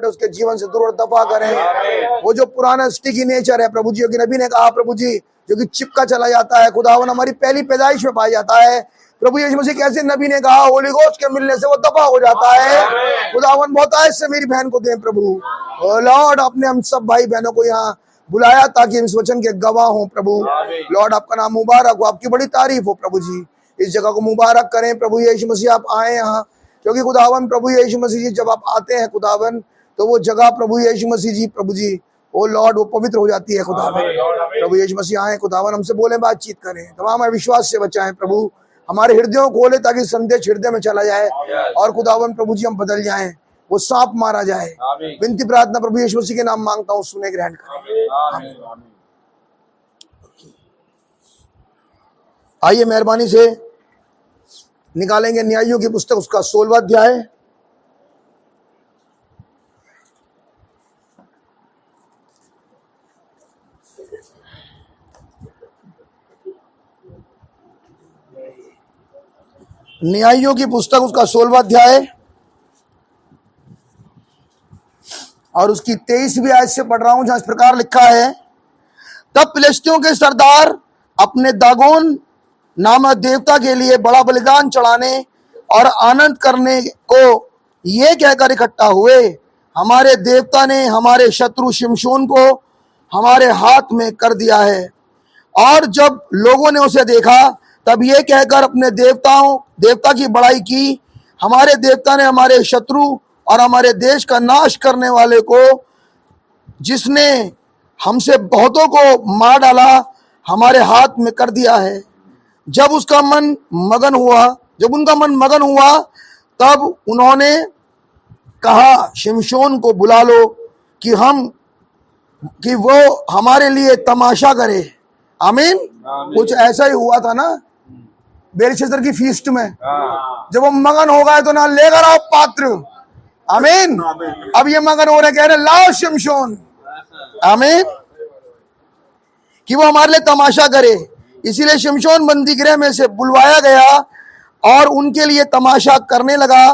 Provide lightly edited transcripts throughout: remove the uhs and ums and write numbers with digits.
बेटे उसके जीवन से दूर दफा करें। वो जो पुराना स्टिकी नेचर है प्रभु जी, क्योंकि नबी ने कहा प्रभु जी जो कि चिपका चला जाता है, खुदावन हमारी पहली पैदाइश में पाया जाता है। प्रभु यीशु मसीह कैसे नबी ने कहा होली गोस्ट के मिलने से वो दफा हो जाता है। खुदावन बहुत आयत से मेरी बहन को दें प्रभु। लॉर्ड आपने हम सब भाई बहनों को यहाँ बुलाया ताकि इस वचन के गवाह हों प्रभु। लॉर्ड आपका नाम मुबारक हो, आपकी बड़ी तारीफ हो प्रभु जी। इस जगह को मुबारक करें प्रभु यीशु मसीह। आप आए यहाँ क्योंकि खुदावन प्रभु यीशु मसीह जी जब आप आते हैं खुदावन तो वो जगह प्रभु यीशु मसीह जी प्रभु जी ओ लॉर्ड वो पवित्र हो जाती है खुदावन। प्रभु यीशु मसीह आए खुदावन, हमसे बोले बातचीत करें, तमाम विश्वास से बचाएं प्रभु, हमारे हृदयों को खोले ताकि संदेश हृदय में चला जाए और खुदावन प्रभु जी हम बदल जाएं, वो सांप मारा जाए। विनती प्रार्थना प्रभु यीशु मसीह के नाम मांगता हूँ, सुने ग्रहण करें। आइए मेहरबानी से निकालेंगे न्यायियों की पुस्तक उसका 16वां अध्याय। न्यायियों की पुस्तक उसका 16वां अध्याय और उसकी 23वीं आयत से पढ़ रहा हूं, जहां इस प्रकार लिखा है, तब फिलिस्तियों के सरदार अपने दागोन नामक देवता के लिए बड़ा बलिदान चढ़ाने और आनंद करने को ये कहकर इकट्ठा हुए, हमारे देवता ने हमारे शत्रु शिमशोन को हमारे हाथ में कर दिया है। और जब लोगों ने उसे देखा तब ये कहकर अपने देवता की बड़ाई की, हमारे देवता ने हमारे शत्रु और हमारे देश का नाश करने वाले को, जिसने हमसे बहुतों को मार डाला, हमारे हाथ में कर दिया है। जब उनका मन मगन हुआ तब उन्होंने कहा, शिमशोन को बुला लो कि वो हमारे लिए तमाशा करे। आमीन। कुछ ऐसा ही हुआ था ना बेलशस्सर की फीस्ट में, जब वो मगन हो गए तो ना लेकर आओ पात्र। आमीन। अब ये मगन हो रहे, कह रहे लाओ शिमशोन। आमीन। कि वो हमारे लिए तमाशा करे। इसीलिए शिमशोन बंदी गृह में से बुलवाया गया और उनके लिए तमाशा करने लगा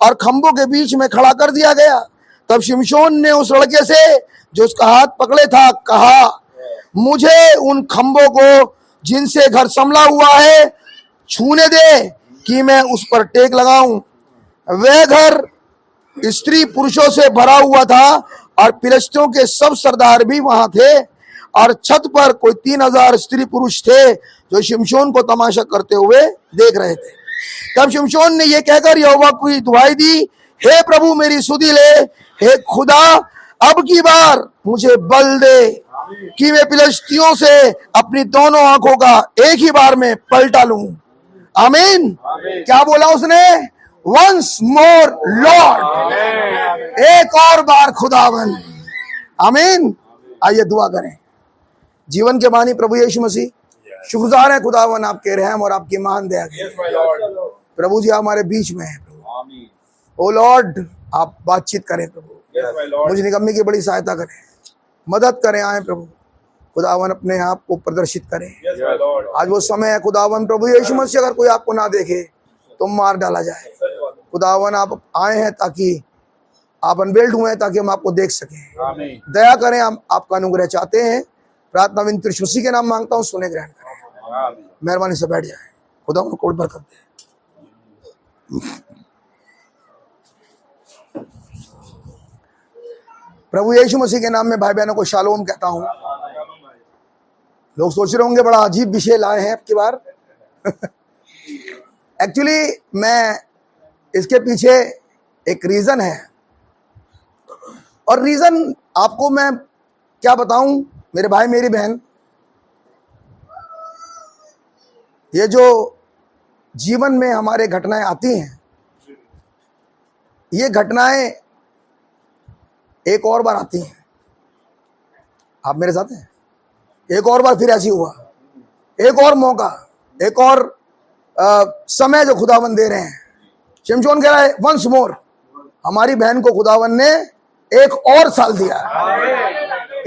और खंभों के बीच में खड़ा कर दिया गया। तब शिमशोन ने उस लड़के से जो उसका हाथ पकड़े था कहा, मुझे उन खंभों को जिनसे घर संभला हुआ है छूने दे कि मैं उस पर टेक लगाऊं। वह घर स्त्री पुरुषों से भरा हुआ था और फिलिस्तियों के सब सरदार भी वहां थे और छत पर कोई 3000 स्त्री पुरुष थे जो शिमशोन को तमाशा करते हुए देख रहे थे। तब शिमशोन ने यह कहकर यहोवा की दुहाई दी, हे प्रभु मेरी सुधि ले, हे खुदा अब की बार मुझे बल दे कि मैं फिलिस्तियों से अपनी दोनों आंखों का एक ही बार में पलटा लूं। आमीन। क्या बोला उसने? वंस मोर लॉर्ड, एक और बार खुदावन। आमीन। आइए दुआ करें। जीवन के बानी प्रभु यीशु मसीह, शुक्रगुजार है खुदावन आपके रहम और आपकी महान दया के। प्रभु जी हमारे बीच में है प्रभु। ओ लॉर्ड आप बातचीत करें प्रभु, मुझे निकम्मी की बड़ी सहायता करें, मदद करें। आए प्रभु खुदावन अपने आप को प्रदर्शित करें। आज वो समय है खुदावन प्रभु यीशु मसीह, अगर कोई आपको ना देखे तो मार डाला जाए। खुदावन आप आए हैं ताकि आप अनवेल्ड हुए हैं ताकि हम आपको देख सकें। दया करें, हम आपका अनुग्रह चाहते हैं। प्रार्थना विनती यीशु मसीह के नाम मांगता हूँ, सुने ग्रहण करें। मेहरबानी से बैठ जाए। खुदा उनको बरकत दे। प्रभु यीशु मसीह के नाम में भाई बहनों को शालोम कहता हूं। लोग सोच रहे होंगे बड़ा अजीब विषय लाए हैं अब की बार। एक्चुअली मैं इसके पीछे एक रीजन है और रीजन आपको मैं क्या बताऊं मेरे भाई मेरी बहन। ये जो जीवन में हमारे घटनाएं आती हैं, ये घटनाएं एक और बार आती हैं। आप मेरे साथ हैं? एक और बार फिर ऐसी हुआ, एक और मौका, एक और समय जो खुदावन दे रहे हैं। शिमशोन कह रहा है वंस मोर, हमारी बहन को खुदावन ने एक और साल दिया।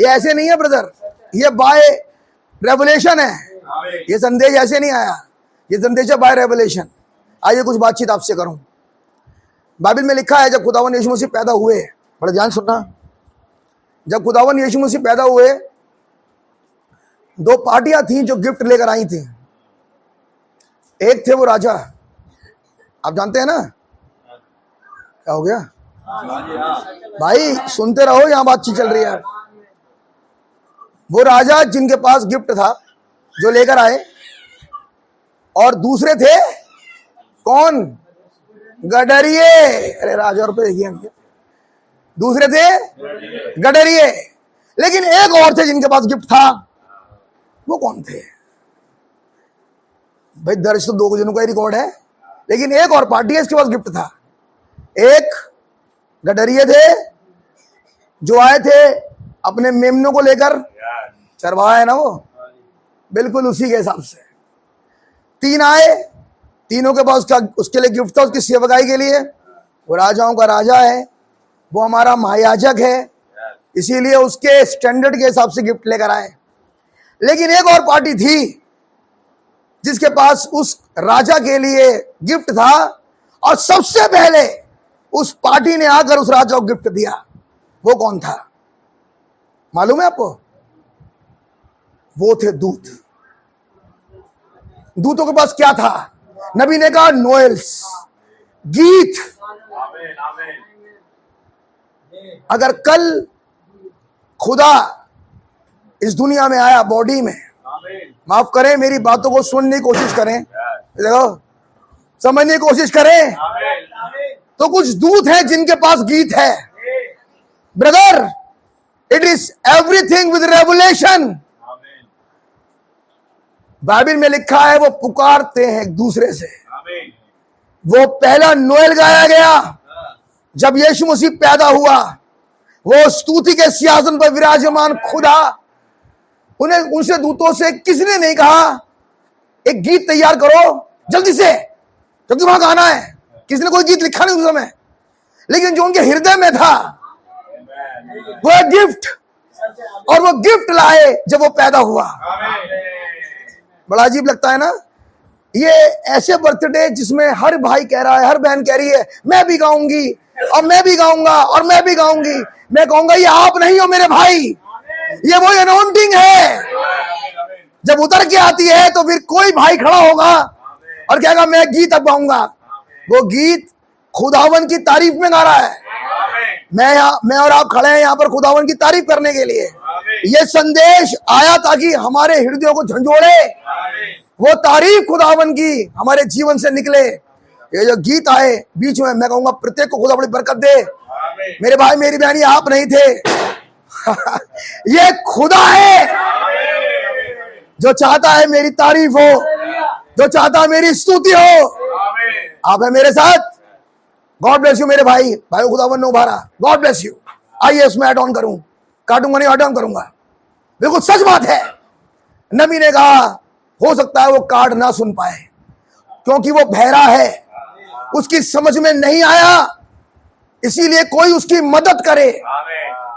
ये ऐसे नहीं है ब्रदर, ये बाय रेवलेशन है। ये संदेश ऐसे नहीं आया, ये संदेश है बाय रेवलेशन। आइए कुछ बातचीत आपसे करूं। बाइबल में लिखा है जब खुदावन यीशु मसीह पैदा हुए बड़ा ध्यान सुनना। जब खुदावन यीशु मसीह पैदा हुए, दो पार्टियां थीं जो गिफ्ट लेकर आई थी। एक थे वो राजा, आप जानते हैं ना। क्या हो गया भाई, सुनते रहो, यहां बातचीत चल रही है। वो राजा जिनके पास गिफ्ट था जो लेकर आए, और दूसरे थे कौन? गडरिये। अरे राजा रुपये देखिए, दूसरे थे गडरिये। लेकिन एक और थे जिनके पास गिफ्ट था। वो कौन थे भाई? दर्ज तो दो जनों का ही रिकॉर्ड है, लेकिन एक और पार्टी है इसके पास गिफ्ट था। एक गडरिये थे जो आए थे अपने मेमनों को लेकर, चरवाहा है ना वो, बिल्कुल उसी के हिसाब से। तीन आए, तीनों के पास उसके लिए गिफ्ट था, उसकी सेवकाई के लिए। वो राजाओं का राजा है, वो हमारा महायाजक है, इसीलिए उसके स्टैंडर्ड के हिसाब से गिफ्ट लेकर आए। लेकिन एक और पार्टी थी जिसके पास उस राजा के लिए गिफ्ट था, और सबसे पहले उस पार्टी ने आकर उस राजा को गिफ्ट दिया। वो कौन था मालूम है आपको? वो थे दूत। दूतों के पास क्या था? नबी ने कहा नोएल्स, गीत। अगर कल खुदा इस दुनिया में आया बॉडी में, माफ करें मेरी बातों को सुनने की कोशिश करें, देखो समझने की कोशिश करें, तो कुछ दूत हैं जिनके पास गीत है। Brother, it is everything with revelation. Bible में लिखा है वो पुकारते हैं एक दूसरे से। वो पहला नोएल गाया गया जब यीशु मसीह पैदा हुआ। वो स्तुति के सिंहासन पर विराजमान खुदा, उन्हें उनसे दूतों से किसने नहीं कहा एक गीत तैयार करो जल्दी से, क्योंकि वहां गाना है। किसी ने कोई गीत लिखा नहीं उस समय, लेकिन जो उनके हृदय में था वो एक गिफ्ट, और वो गिफ्ट लाए जब वो पैदा हुआ। बड़ा अजीब लगता है ना ये ऐसे बर्थडे जिसमें हर भाई कह रहा है, हर बहन कह रही है मैं भी गाऊंगी और मैं भी गाऊंगा और मैं भी गाऊंगी। मैं कहूंगा ये आप नहीं हो मेरे भाई, ये वही अनॉइंटिंग है। जब उतर के आती है तो फिर कोई भाई खड़ा होगा और कहेगा मैं गीत अब गाऊंगा। वो गीत खुदावन की तारीफ में गा रहा है। मैं और आप खड़े हैं यहाँ पर खुदावन की तारीफ करने के लिए। ये संदेश आया ताकि हमारे हृदयों को झंझोड़े, वो तारीफ खुदावन की हमारे जीवन से निकले। ये जो गीत आए बीच में, मैं कहूंगा प्रत्येक को खुदा बड़ी बरकत दे। मेरे भाई मेरी बहनी आप नहीं थे ये खुदा है जो चाहता है मेरी तारीफ हो, जो चाहता है मेरी स्तुति हो। आप है मेरे साथ। गॉड ब्लेस यू मेरे भाई खुदावन ने उभारा। God bless you. आइए इसमें ऐड ऑन करूं, काटूंगा नहीं, ऐड ऑन करूंगा। बिल्कुल सच बात है। नबी ने कहा हो सकता है वो कार्ड ना सुन पाए क्योंकि वो बहरा है, उसकी समझ में नहीं आया, इसीलिए कोई उसकी मदद करे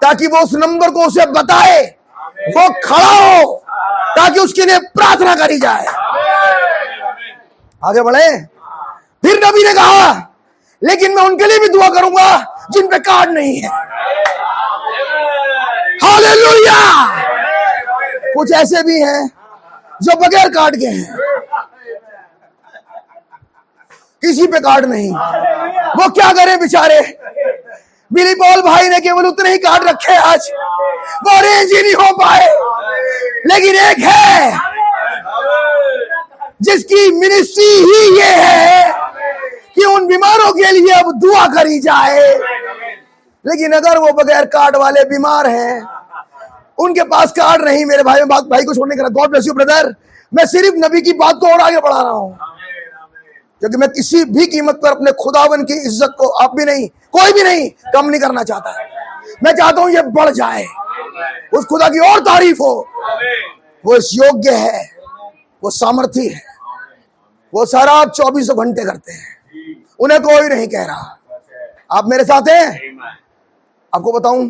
ताकि वो उस नंबर को उसे बताए, वो खड़ा हो ताकि उसके लिए प्रार्थना करी जाए। आगे बढ़े। फिर नबी ने कहा लेकिन मैं उनके लिए भी दुआ करूंगा जिन पे कार्ड नहीं है। हालेलुया। कुछ ऐसे भी हैं जो बगैर कार्ड के हैं, किसी पे कार्ड नहीं। वो क्या करें बेचारे। बिली पॉल भाई ने केवल उतने ही कार्ड रखे आज, वो अरेंज ही नहीं हो पाए। लेकिन एक है जिसकी मिनिस्ट्री ही ये है कि उन बीमारों के लिए अब दुआ करी जाए। लेकिन अगर वो बगैर कार्ड वाले बीमार हैं, उनके पास कार्ड नहीं, मेरे भाई को छोड़ने का। God bless you brother. मैं सिर्फ नबी की बात को और आगे बढ़ा रहा हूं क्योंकि मैं किसी भी कीमत पर अपने खुदावन की इज्जत को, आप भी नहीं, कोई भी नहीं, कम नहीं करना चाहता। मैं चाहता हूं ये बढ़ जाए, उस खुदा की और तारीफ हो। वो इस योग्य है, वो सामर्थी है, वो सारा आप 24 घंटे करते हैं, उन्हें कोई नहीं कह रहा। आप मेरे साथ हैं। आपको बताऊं,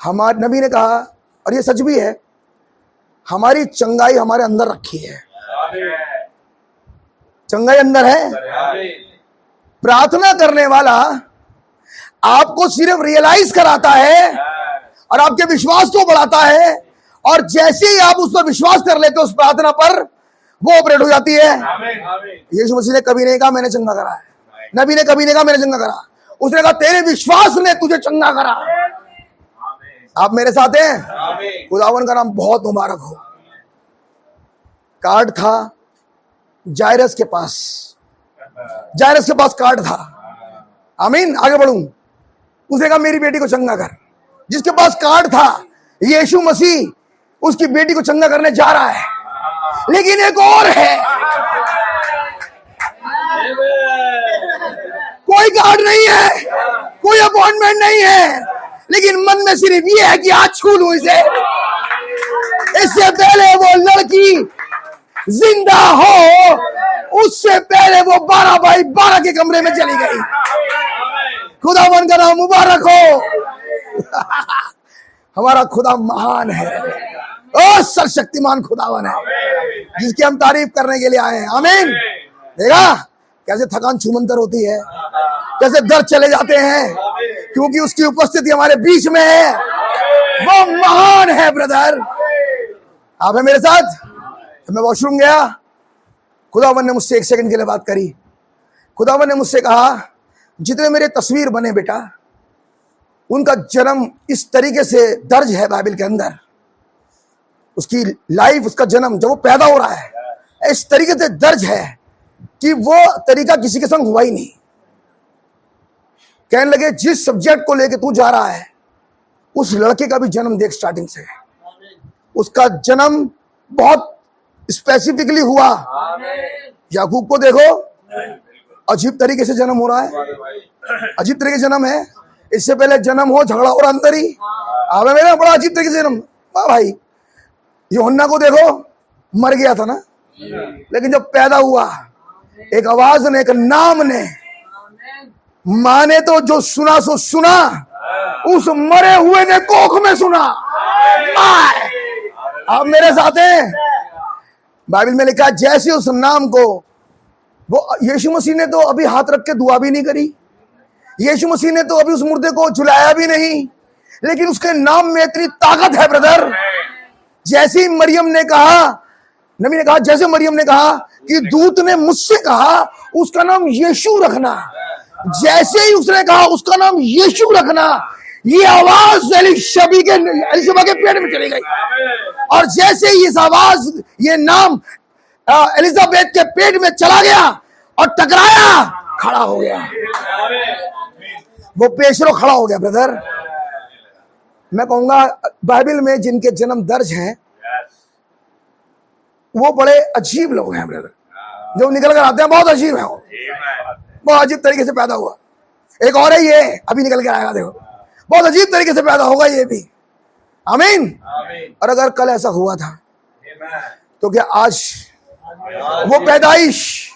हमारे नबी ने कहा, और ये सच भी है, हमारी चंगाई हमारे अंदर रखी है। चंगाई अंदर है। प्रार्थना करने वाला आपको सिर्फ रियलाइज कराता है और आपके विश्वास को बढ़ाता है, और जैसे ही आप उस पर विश्वास कर लेते हो उस प्रार्थना पर, वो ऑपरेट हो जाती है। यीशु मसीह ने कभी नहीं कहा मैंने चंगा करा है, नबी ने कभी नहीं कहा मैंने चंगा करा, उसने कहा तेरे विश्वास ने तुझे चंगा करा। आप मेरे साथ हैं? खुदावन का नाम बहुत मुबारक हो। कार्ड था जायरस के पास, जायरस के पास कार्ड था। आमीन। आगे बढ़ूं, उसने कहा मेरी बेटी को चंगा कर। जिसके पास कार्ड था, यीशु मसीह उसकी बेटी को चंगा करने जा रहा है। लेकिन एक और है, कोई कार्ड नहीं है, कोई अपॉइंटमेंट नहीं है, लेकिन मन में सिर्फ ये है कि आज छू लूं इसे। इससे पहले वो लड़की जिंदा हो, उससे पहले वो 12x12 के कमरे में चली गई। खुदावन का नाम मुबारक हो। हमारा खुदा महान है, ओ सर्वशक्तिमान खुदावन है, जिसकी हम तारीफ करने के लिए आए हैं। आमीन। देखा कैसे थकान छूमंतर होती है, कैसे दर्द चले जाते हैं, क्योंकि उसकी उपस्थिति हमारे बीच में है। वो महान है ब्रदर। आप है मेरे साथ? मैं वॉशरूम गया, खुदावन ने मुझसे 1 सेकंड के लिए बात करी। खुदावन ने मुझसे कहा जितने मेरे तस्वीर बने बेटा, उनका जन्म इस तरीके से दर्ज है बाइबल के अंदर। उसकी लाइफ, उसका जन्म जब वो पैदा हो रहा है इस तरीके से दर्ज है कि वो तरीका किसी के संग हुआ ही नहीं। कहने लगे जिस सब्जेक्ट को लेके तू जा रहा है उस लड़के का भी जन्म देख स्टार्टिंग से। उसका जन्म बहुत स्पेसिफिकली हुआ। याकूब को देखो, अजीब तरीके से जन्म हो रहा है, अजीब तरीके से जन्म है। इससे पहले जन्म हो झगड़ा और अंदर ही आवे मेरा, बड़ा अजीब तरीके से जन्म। वाह भाई, यूहन्ना को देखो, मर गया था ना, लेकिन जब पैदा हुआ एक आवाज ने, एक नाम ने, माँ ने तो जो सुना सो सुना, उस मरे हुए ने कोख में सुना। आप मेरे साथ हैं? बाइबल में लिखा जैसे उस नाम को, वो यीशु मसीह ने तो अभी हाथ रख के दुआ भी नहीं करी, यीशु मसीह ने तो अभी उस मुर्दे को झुलाया भी नहीं, लेकिन उसके नाम में इतनी ताकत है ब्रदर। जैसे ही मरियम ने कहा, नबी ने कहा, जैसे मरियम ने कहा कि दूत ने मुझसे कहा उसका नाम यीशु रखना, जैसे ही उसने कहा उसका नाम यीशु रखना, ये आवाज एलिशबा के पेट में चली गई। और जैसे ही इस आवाज, ये नाम एलिजाबेथ के पेट में चला गया और टकराया, खड़ा हो गया। वो पेशरो खड़ा हो गया ब्रदर। मैं कहूंगा बाइबल में जिनके जन्म दर्ज हैं वो बड़े अजीब लोग हैं ब्रदर, जो निकल कर आते हैं बहुत अजीब है। वो बहुत अजीब तरीके से पैदा हुआ। एक और है ये, अभी निकल कर आएगा, देखो बहुत अजीब तरीके से पैदा होगा ये भी। आमीन। और अगर कल ऐसा हुआ था तो क्या आज वो पैदाइश,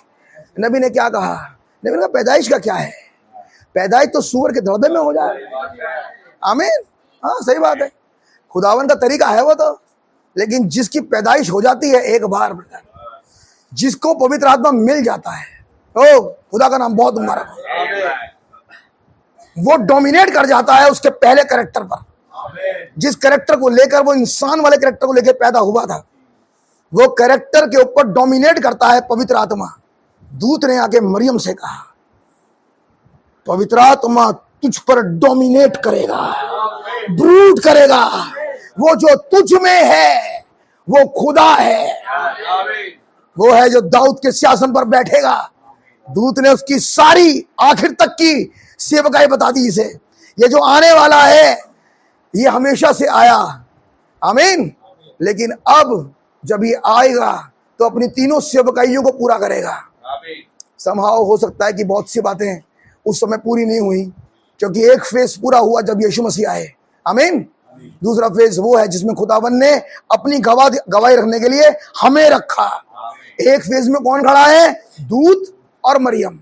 नबी ने क्या कहा? नबी ने कहा पैदाइश का क्या है, पैदाइश तो सूअर के दड़बे में हो जाए। आमीन। हाँ सही बात है, खुदावन का तरीका है वो तो, लेकिन जिसकी पैदाइश हो जाती है एक बार, जिसको पवित्र आत्मा मिल जाता है, ओ खुदा का नाम बहुत मुबारक हो, वो डोमिनेट कर जाता है उसके पहले कैरेक्टर पर। जिस कैरेक्टर को लेकर, वो इंसान वाले कैरेक्टर को लेकर पैदा हुआ था, वो कैरेक्टर के ऊपर डोमिनेट करता है पवित्र आत्मा। दूत ने आके मरियम से कहा पवित्र आत्मा तुझ पर डोमिनेट करेगा, ब्रूड करेगा, वो जो तुझ में है वो खुदा है, वो है जो दाऊद के सिंहासन पर बैठेगा। दूत ने उसकी सारी आखिर तक की सेवकाई बता दी इसे, ये जो आने वाला है ये हमेशा से आया। आमीन। लेकिन अब जब ये आएगा तो अपनी तीनों सेवकाइयों को पूरा करेगा। समहाव हो सकता है कि बहुत सी बातें उस समय पूरी नहीं हुई, क्योंकि एक फेज पूरा हुआ जब यीशु मसीह आए। आमीन। दूसरा फेज वो है जिसमें खुदावन ने अपनी गवाही रखने के लिए हमें रखा। एक फेज में कौन खड़ा है? दूत और मरियम।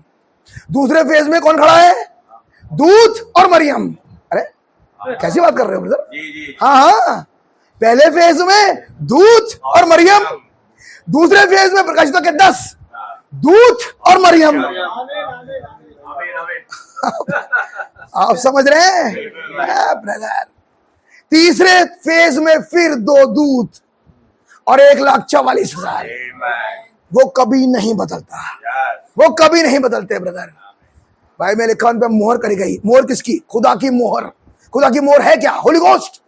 दूसरे फेज में कौन खड़ा है? दूत और मरियम। अरे कैसी बात कर रहे हो ब्रदर? हाँ हाँ, पहले फेज में दूत और मरियम, दूसरे फेज में प्रकाशितों के 10 दूत और मरियम। आप समझ रहे हैं ब्रदर? तीसरे फेज में फिर 2 दूत और 1,44,000। वो कभी नहीं बदलता, वो कभी नहीं बदलते ब्रदर। भाई मेरे कान पे मोहर करी गई। मोहर किसकी? खुदा की मोहर। खुदा की मोहर है क्या? होली गोस्ट।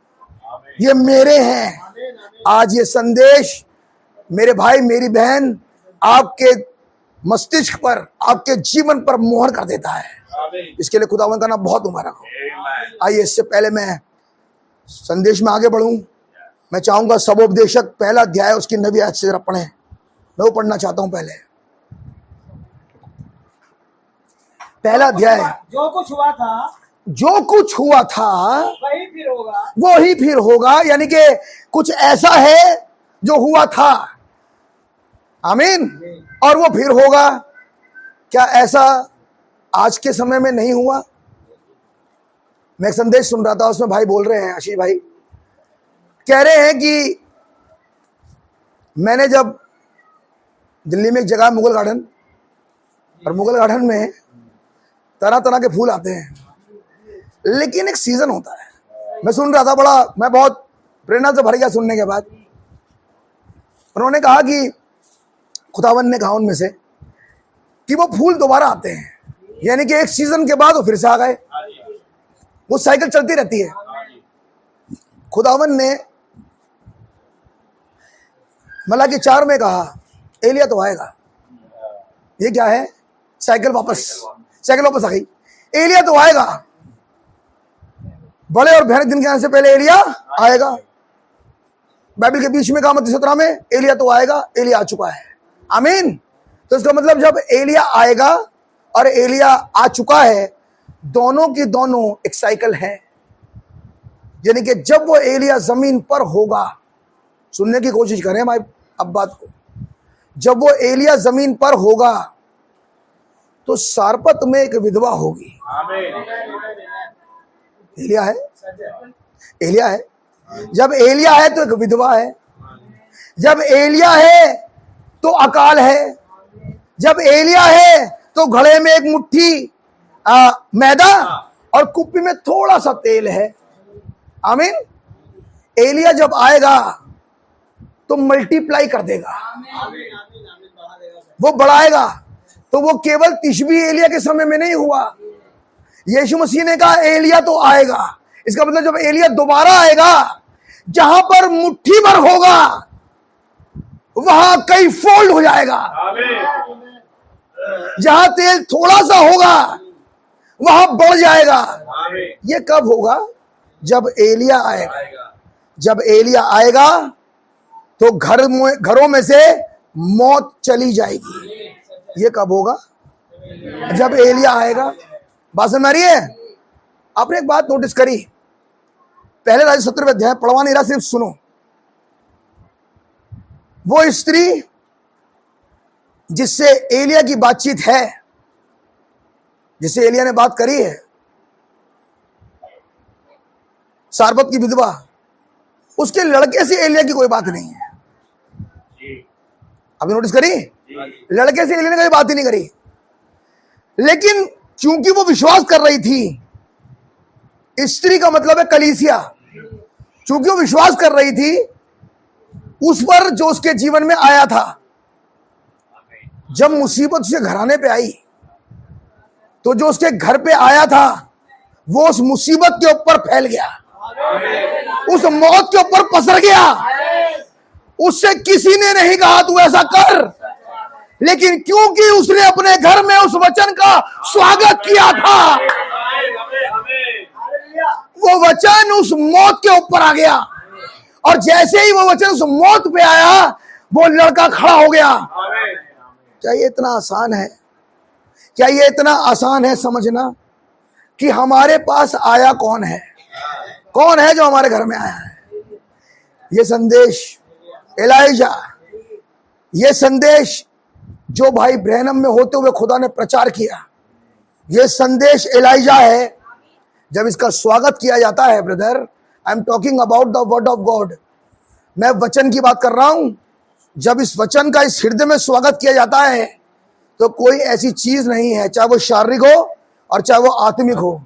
ये मेरे हैं। आज ये संदेश मेरे भाई मेरी बहन आपके मस्तिष्क पर, आपके जीवन पर मोहर कर देता है। इसके लिए खुदावन का नाम बहुत मुबारक हो। आइए, इससे पहले मैं संदेश में आगे बढ़ूं, मैं चाहूंगा सबोपदेशक पहला अध्याय उसकी 9वीं आयत से जरा पढ़ें। मैं वो पढ़ना चाहता हूं। पहला अध्याय। जो कुछ हुआ था, जो कुछ हुआ था वही फिर होगा, वो ही फिर होगा। यानी कि कुछ ऐसा है जो हुआ था, आमीन, और वो फिर होगा। क्या ऐसा आज के समय में नहीं हुआ? मैं एक संदेश सुन रहा था, उसमें भाई बोल रहे हैं, आशीष भाई कह रहे हैं कि मैंने जब दिल्ली में एक जगह मुगल गार्डन, और मुगल गार्डन में तरह तरह के फूल आते हैं, लेकिन एक सीजन होता है। मैं सुन रहा था, मैं बहुत प्रेरणा से भर गया सुनने के बाद। उन्होंने कहा कि खुदावन ने कहा उनमें से कि वो फूल दोबारा आते हैं, यानी कि एक सीजन के बाद वो फिर से आ गए। वो साइकिल चलती रहती है। खुदावन ने मलाकी 4 में कहा एलिया तो आएगा। ये क्या है? साइकिल वापस आ गई। एलिया तो आएगा, बड़े और भयानक दिन के आने से पहले एलिया आएगा। बाइबल के बीच में कहा मत्ती 17 में एलिया तो आएगा, एलिया आ चुका है, आमीन। तो इसका मतलब जब एलिया आएगा और एलिया आ चुका है, दोनों की दोनों एक साइकिल है। यानी कि जब वो एलिया जमीन पर होगा, सुनने की कोशिश करें भाई अब बात को, जब वो एलिया जमीन पर होगा तो सारपत में एक विधवा होगी। एलिया है, एलिया है। जब एलिया है तो एक विधवा है। जब एलिया है तो अकाल है। जब एलिया है तो घड़े में एक मुट्ठी मैदा और कुप्पी में थोड़ा सा तेल है, आमीन। एलिया जब आएगा तो मल्टीप्लाई कर देगा, वो बढ़ाएगा। तो वो केवल तिशबी एलिया के समय में नहीं हुआ। यीशु मसीह ने कहा एलिया तो आएगा। इसका मतलब जब एलिया दोबारा आएगा, जहां पर मुट्ठी भर होगा वहां कई फोल्ड हो जाएगा। जहां तेल थोड़ा सा होगा वहां बढ़ जाएगा। ये कब होगा? जब एलिया आएगा। जब एलिया आएगा तो घरों में से मौत चली जाएगी। ये कब होगा? जब एलिया आएगा। बात समझ आ रही है? आपने एक बात नोटिस करी, पहले राजा 17वें अध्याय, पढ़वा नहीं रहा, सिर्फ सुनो। वो स्त्री जिससे एलिया की बातचीत है, जिससे एलिया ने बात करी है, सारपत की विधवा, उसके लड़के से एलिया की कोई बात नहीं है। आपने नोटिस करी? लड़के से एलिया ने कोई बात ही नहीं करी। लेकिन चूंकि वो विश्वास कर रही थी, स्त्री का मतलब है कलीसिया, चूंकि वो विश्वास कर रही थी उस पर जो उसके जीवन में आया था, जब मुसीबत उसके घराने पे आई तो जो उसके घर पे आया था वो उस मुसीबत के ऊपर फैल गया, उस मौत के ऊपर पसर गया। उससे किसी ने नहीं कहा तू ऐसा कर, लेकिन क्योंकि उसने अपने घर में उस वचन का स्वागत किया था, वो वचन उस मौत के ऊपर आ गया। और जैसे ही वो वचन उस मौत पे आया, वो लड़का खड़ा हो गया। क्या ये इतना आसान है? क्या ये इतना आसान है समझना कि हमारे पास आया कौन है? कौन है जो हमारे घर में आया है? ये संदेश एलाइजा, ये संदेश जो भाई ब्रैनम में होते हुए खुदा ने प्रचार किया, ये संदेश एलाइजा है। जब इसका स्वागत किया जाता है brother, I am talking about the word of God, मैं वचन की बात कर रहा हूं। जब इस वचन का इस हृदय में स्वागत किया जाता है तो कोई ऐसी चीज नहीं है, चाहे वो शारीरिक हो और चाहे वो आत्मिक हो,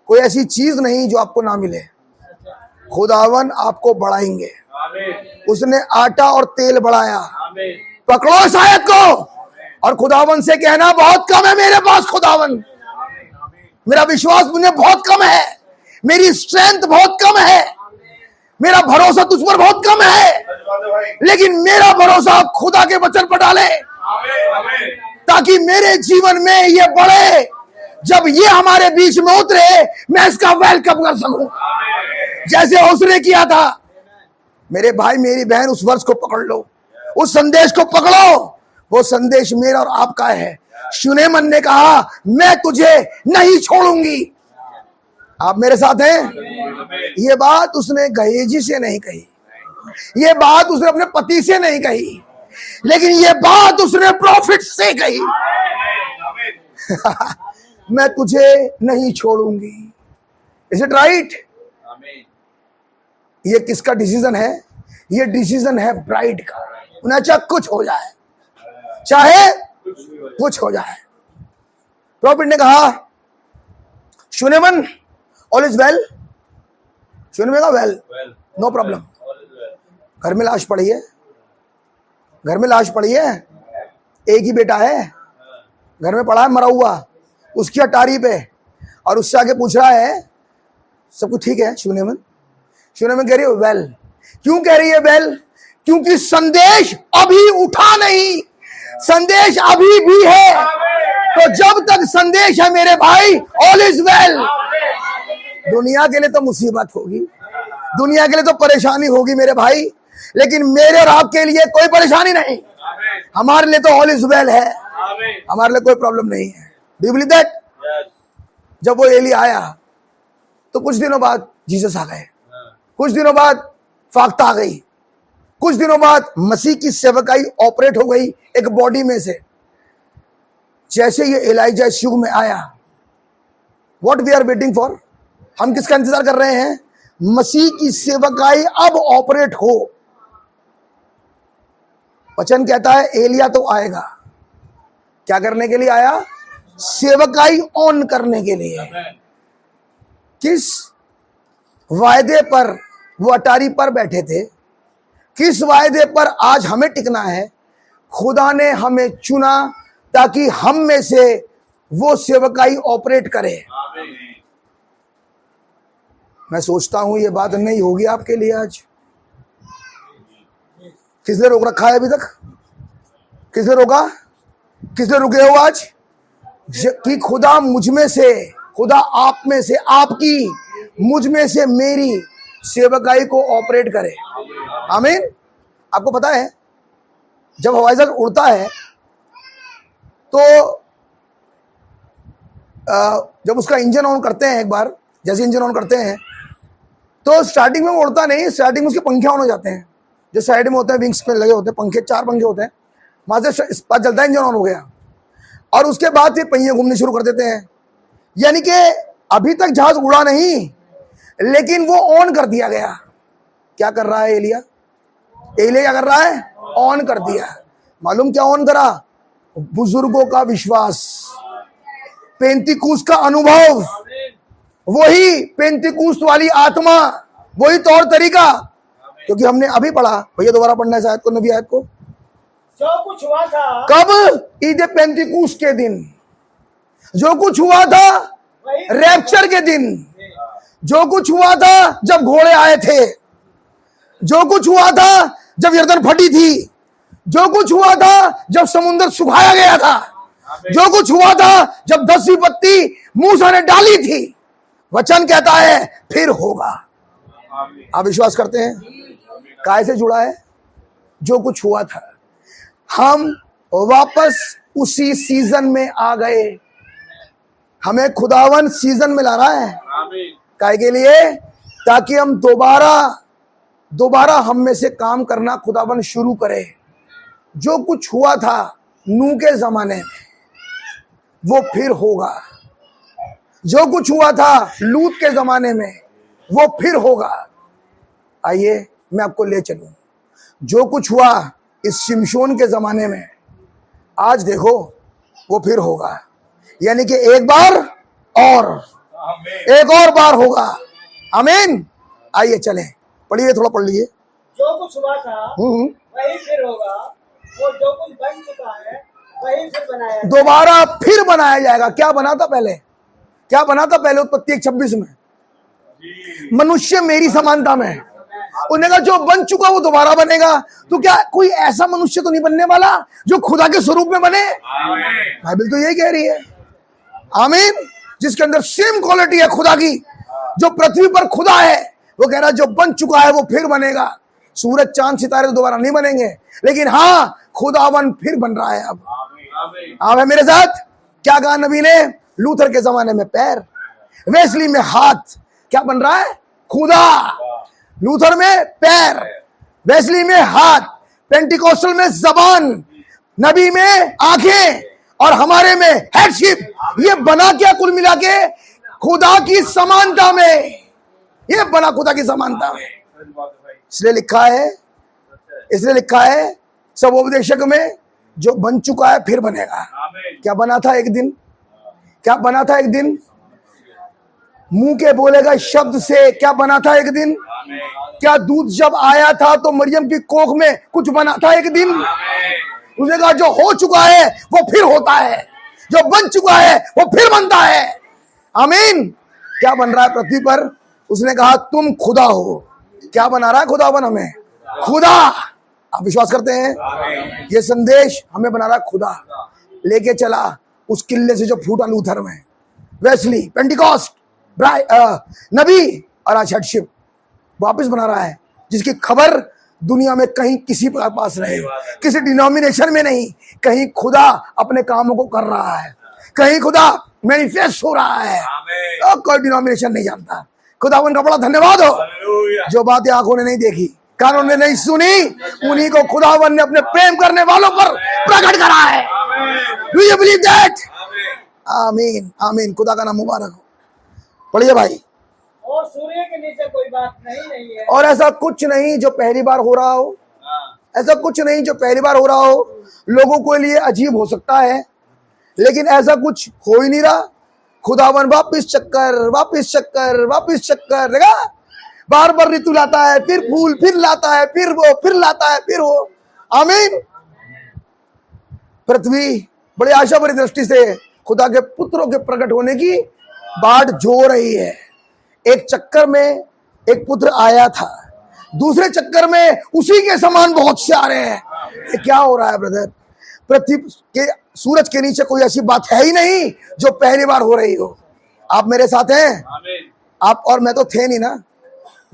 कोई ऐसी चीज नहीं जो आपको ना मिले। खुदावन आपको बढ़ाएंगे। उसने आटा और तेल बढ़ाया। पकड़ो इस आयत को और खुदावन से कहना बहुत कम है मेरे पास खुदावन, मेरा विश्वास मुझे बहुत कम है, मेरी स्ट्रेंथ बहुत कम है, मेरा भरोसा तुझ पर बहुत कम है, लेकिन मेरा भरोसा खुदा के वचन पर डाले ताकि मेरे जीवन में ये बढ़े। जब ये हमारे बीच में उतरे मैं इसका वेलकम कर सकूं जैसे उसने किया था। मेरे भाई मेरी बहन उस वर्ष को पकड़ लो, उस संदेश को पकड़ो। वो संदेश मेरा और आपका है। शूनेमन ने कहा मैं तुझे नहीं छोड़ूंगी। आप मेरे साथ हैं? ये बात उसने गहेजी से नहीं कही, ये बात उसने अपने पति से नहीं कही, लेकिन ये बात उसने प्रॉफिट से कही। मैं तुझे नहीं छोड़ूंगी। Is it right? ये किसका डिसीजन है? ये डिसीजन है ब्राइड का। उन्हें चाहे कुछ हो जाए, चाहे कुछ हो जाए। प्रॉफिट ने कहा शूनेमन ऑल इज वेल। शूनेमन का वेल, नो प्रॉब्लम। घर में लाश पड़ी है, घर में लाश पड़ी है, एक ही बेटा है, घर में पड़ा है मरा हुआ, उसकी अटारी पे, और उससे आगे पूछ रहा है सब कुछ ठीक है शूनेमन? शूनेमन कह रही है वेल। क्यों कह रही है वेल? क्योंकि संदेश अभी उठा नहीं, संदेश अभी भी है। तो जब तक संदेश है मेरे भाई ऑल इज वेल। दुनिया के लिए तो मुसीबत होगी, दुनिया के लिए तो परेशानी होगी मेरे भाई, लेकिन मेरे और आपके लिए कोई परेशानी नहीं। हमारे लिए तो ऑल इज वेल है, हमारे लिए कोई प्रॉब्लम नहीं है। Do you believe that? जब वो एली आया तो कुछ दिनों बाद जीसस आ गए, कुछ दिनों बाद फाख्ता आ गई, कुछ दिनों बाद मसीह की सेवकाई ऑपरेट हो गई एक बॉडी में से। जैसे ये एलाइजा इस युग में आया, what we are waiting for? हम किसका इंतजार कर रहे हैं? मसीह की सेवकाई अब ऑपरेट हो। वचन कहता है एलिया तो आएगा, क्या करने के लिए आया? सेवकाई ऑन करने के लिए। किस वायदे पर वो अटारी पर बैठे थे, किस वायदे पर आज हमें टिकना है? खुदा ने हमें चुना ताकि हम में से वो सेवकाई ऑपरेट करे। मैं सोचता हूं ये बात नहीं होगी आपके लिए आज। किसने रोक रखा है अभी तक? किसने रोका? किसने रुके हो आज? कि खुदा मुझ में से, खुदा आप में से, आपकी, मुझ में से मेरी सेवकाई को ऑपरेट करे। आमीन। आपको पता है जब हवाई जहाज उड़ता है तो जब उसका इंजन ऑन करते हैं, एक बार जैसे इंजन ऑन करते हैं तो स्टार्टिंग में वो उड़ता नहीं, स्टार्टिंग में उसके पंखे ऑन हो जाते हैं, जो साइड में होते हैं, विंग्स पे लगे होते हैं पंखे, 4 पंखे होते हैं, वहां से पता चलता है इंजन ऑन हो गया, और उसके बाद फिर पहिए घूमने शुरू कर देते हैं। यानी कि अभी तक जहाज उड़ा नहीं, लेकिन वो ऑन कर दिया गया। क्या कर रहा है एलिया? एलिया क्या कर रहा है? ऑन कर दिया। मालूम क्या ऑन करा? बुजुर्गों का विश्वास, पेंतिकुस्त का अनुभव, वही पेंतिकुस्त वाली आत्मा, वही तौर तरीका। क्योंकि हमने अभी पढ़ा, भैया दोबारा पढ़ना है आयत को, नबी आयत को। जो कुछ हुआ था कब? ईद पेंतिकुस्त के दिन। जो कुछ हुआ था रैप्चर के दिन, जो कुछ हुआ था जब घोड़े आए थे, जो कुछ हुआ था जब यरदन फटी थी, जो कुछ हुआ था जब समुद्र सुखाया गया था, जो कुछ हुआ था जब 10वीं पत्ती मूसा ने डाली थी। वचन कहता है फिर होगा। आप विश्वास करते हैं? काय से जुड़ा है? जो कुछ हुआ था। हम वापस उसी सीजन में आ गए। हमें खुदावन सीजन में ला रहा है। काय के लिए? ताकि हम दोबारा हम में से काम करना खुदावन शुरू करे। जो कुछ हुआ था नूह के जमाने में वो फिर होगा, जो कुछ हुआ था लूत के जमाने में वो फिर होगा। आइए मैं आपको ले चलूं। जो कुछ हुआ इस शिमशोन के जमाने में, आज देखो वो फिर होगा। यानी कि एक बार और एक और बार होगा। आमीन। आइए चले, पढ़िए, थोड़ा पढ़ लीजिए। जो कुछ हुआ था वही फिर होगा, वो जो कुछ बन चुका है वही फिर बनाया जाएगा। दोबारा फिर बनाया जाएगा। क्या बना था पहले? क्या बना था पहले? उत्पत्ति 1:26 में, मनुष्य मेरी समानता में। उन्होंने कहा जो बन चुका वो दोबारा बनेगा। तो क्या कोई ऐसा मनुष्य तो नहीं बनने वाला जो खुदा के स्वरूप में बने? बाइबल तो यही कह रही है। आमीन। जिसके अंदर सेम क्वालिटी है खुदा की, जो पृथ्वी पर खुदा है, वो कह रहा है जो बन चुका है वो फिर बनेगा। सूरज चांद सितारे तो दोबारा नहीं बनेंगे, लेकिन हाँ खुदावन फिर बन रहा है। अब आप है मेरे साथ? क्या कहा नबी ने? लूथर के जमाने में पैर, वेस्ली में हाथ। क्या बन रहा है? खुदा। लूथर में पैर, वेस्ली में हाथ, पेंटिकोस्टल में जबान, नबी में आंखें, और हमारे में हेडशिप। ये बना क्या कुल मिला के? खुदा की समानता में। ये बना खुदा की समानता में। इसलिए लिखा है सब उपदेशक में, जो बन चुका है फिर बनेगा। क्या बना था एक दिन? क्या बना था एक दिन? मुंह के बोले गए शब्द से क्या बना था एक दिन? क्या दूध जब आया था तो मरियम की कोख में कुछ बना था एक दिन? उसने कहा जो हो चुका है वो फिर होता है, जो बन चुका है वो फिर बनता है। आमीन। क्या बन रहा है पृथ्वी पर? उसने कहा तुम खुदा हो। क्या बना रहा है खुदावन हमें? खुदा। आप विश्वास करते हैं? ये संदेश हमें बना रहा है खुदा। लेके चला उस किले से जो फूटा लूथर में, वेस्ली, पेंटिकॉस्ट, नबी, और आज हेडशिप वापस बना रहा है, जिसकी खबर दुनिया में कहीं किसी के पास नहीं, किसी डिनोमिनेशन में नहीं। कहीं खुदा अपने कामों को कर रहा है, कहीं खुदा मैनिफेस्ट हो रहा है। और कोई डिनोमिनेशन नहीं जानता। खुदावन का बड़ा धन्यवाद हो। जो बातें आंखों ने नहीं देखी, कानों ने नहीं सुनी, उन्हीं को खुदावन ने अपने प्रेम करने वालों पर प्रकट करा है। Do you believe that? आमीन। आमीन। खुदा का नाम मुबारक हो। पढ़िए भाई। और सूर्य के नीचे कोई बात नहीं है, और ऐसा कुछ नहीं जो पहली बार हो रहा हो। ऐसा कुछ नहीं जो पहली बार हो रहा हो। लोगों के लिए अजीब हो सकता है, लेकिन ऐसा कुछ हो ही नहीं रहा। खुदावन वापिस चक्कर देखा, बार बार ऋतु लाता है, फिर फूल, फिर लाता है, फिर वो, फिर लाता है, फिर वो। आमीन। पृथ्वी बड़ी आशा भरी दृष्टि से खुदा के पुत्रों के प्रकट होने की बाट जो रही है। एक चक्कर में एक पुत्र आया था, दूसरे चक्कर में उसी के समान बहुत से आ रहे हैं। ये क्या हो रहा है ब्रदर? पृथ्वी के सूरज के नीचे कोई ऐसी बात है ही नहीं जो पहली बार हो रही हो। आप मेरे साथ हैं? आप और मैं तो थे नहीं ना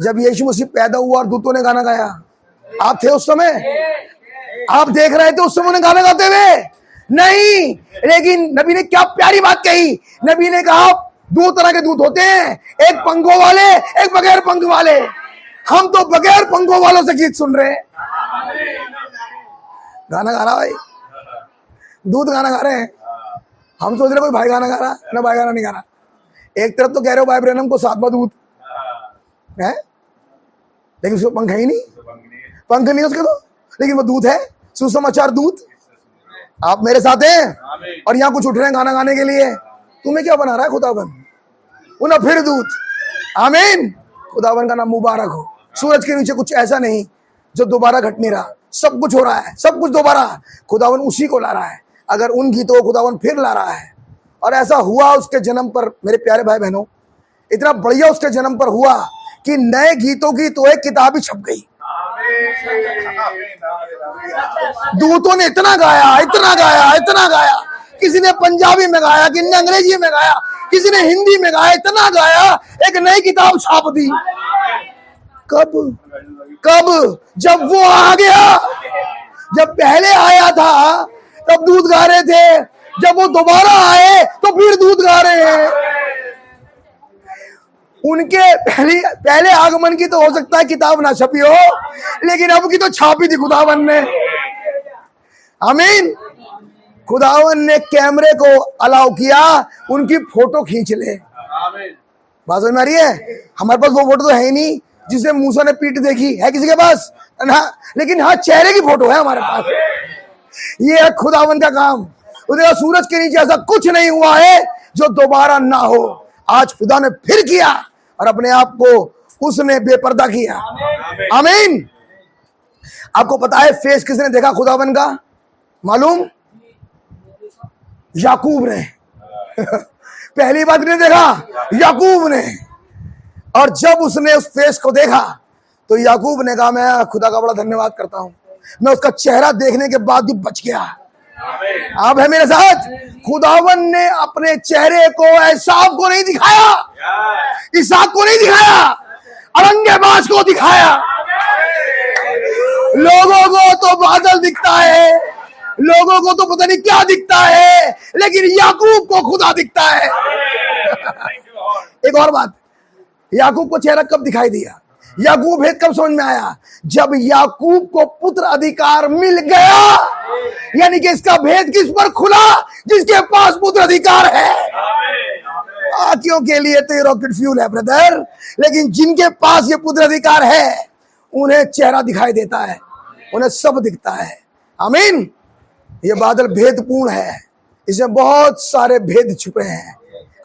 जब यीशु मसीह पैदा हुआ और दूतों ने गाना गाया। आप थे उस समय? आप देख रहे थे उस समय उन्हें गाना गाते हुए? नहीं। लेकिन नबी ने क्या प्यारी बात कही। नबी ने कहा दो तरह के दूत होते हैं, एक पंखों वाले, एक बगैर पंख वाले। हम तो बगैर पंखों वालों से गीत सुन रहे हैं। गाना गा रहा भाई, दूत गाना गा रहे हैं। हम सोच रहे कोई भाई गाना गा रहा ना, भाई गाना नहीं गा रहा। एक तरफ तो कह रहे हो भाई ब्रैनम को 7वां दूत है, लेकिन उसको पंख है ही नहीं, पंख नहीं उसके तो, लेकिन वो दूत है, सुसमाचार दूत। आप मेरे साथ हैं? और यहाँ कुछ उठ रहे हैं गाना गाने के लिए। तुम्हें क्या बना रहा है खुदावन? उन्हें फिर दूत। आमीन। खुदावन का नाम मुबारक हो। सूरज के नीचे कुछ ऐसा नहीं जो दोबारा घट नहीं रहा। सब कुछ हो रहा है, सब कुछ दोबारा खुदावन उसी को ला रहा है। अगर उन गीतों को खुदावन फिर ला रहा है, और ऐसा हुआ उसके जन्म पर, मेरे प्यारे भाई बहनों, इतना बढ़िया उसके जन्म पर हुआ कि नए गीतों की तो एक किताब ही छप गई। दूतों ने इतना गाया, इतना गाया, इतना गाया। किसी ने पंजाबी में गाया, किसी ने अंग्रेजी में गाया, किसी ने हिंदी में गाया, इतना गाया, एक नई किताब छाप दी। कब? जब वो आ गया। जब पहले आया था तब दूत गा रहे थे, जब वो दोबारा आए तो फिर दूत गा रहे हैं। उनके पहले आगमन की तो हो सकता है किताब ना छपी हो, लेकिन अब की तो छापी थी खुदावन ने। आमीन। खुदावन ने कैमरे को अलाउ किया, उनकी फोटो खींच ले। बात समझ में आ रही है? हमारे पास वो फोटो तो है ही नहीं जिसे मूसा ने पीठ देखी है किसी के पास ना, लेकिन हाँ चेहरे की फोटो है हमारे पास। ये है खुदावन का काम। उसने कहा सूरज के नीचे ऐसा कुछ नहीं हुआ है जो दोबारा ना हो। आज खुदा ने फिर किया और अपने आप को उसने बेपर्दा किया। आमीन। आपको पता है फेस किसने देखा खुदावन का? मालूम? याकूब ने। पहली बार ने देखा याकूब ने, और जब उसने उस फेस को देखा तो याकूब ने कहा मैं खुदा का बड़ा धन्यवाद करता हूं, मैं उसका चेहरा देखने के बाद भी बच गया। आप है मेरे साथ? खुदावन ने अपने चेहरे को एसाव को नहीं दिखाया, इसहाक को नहीं दिखाया, औरंगजेबाज को दिखाया। लोगों को तो बादल दिखता है, लोगों को तो पता नहीं क्या दिखता है, लेकिन याकूब को खुदा दिखता है। एक और बात, याकूब को चेहरा कब दिखाई दिया? याकूब भेद कब समझ में आया? जब याकूब को पुत्र अधिकार मिल गया, यानी कि इसका भेद किस पर खुला? जिसके पास पुत्र अधिकार है। बाकियों के लिए तो ये रॉकेट फ्यूल है ब्रदर, लेकिन जिनके पास ये पुत्र अधिकार है उन्हें चेहरा दिखाई देता है, उन्हें सब दिखता है। आमीन। ये बादल भेदपूर्ण है, इसमें बहुत सारे भेद छुपे हैं।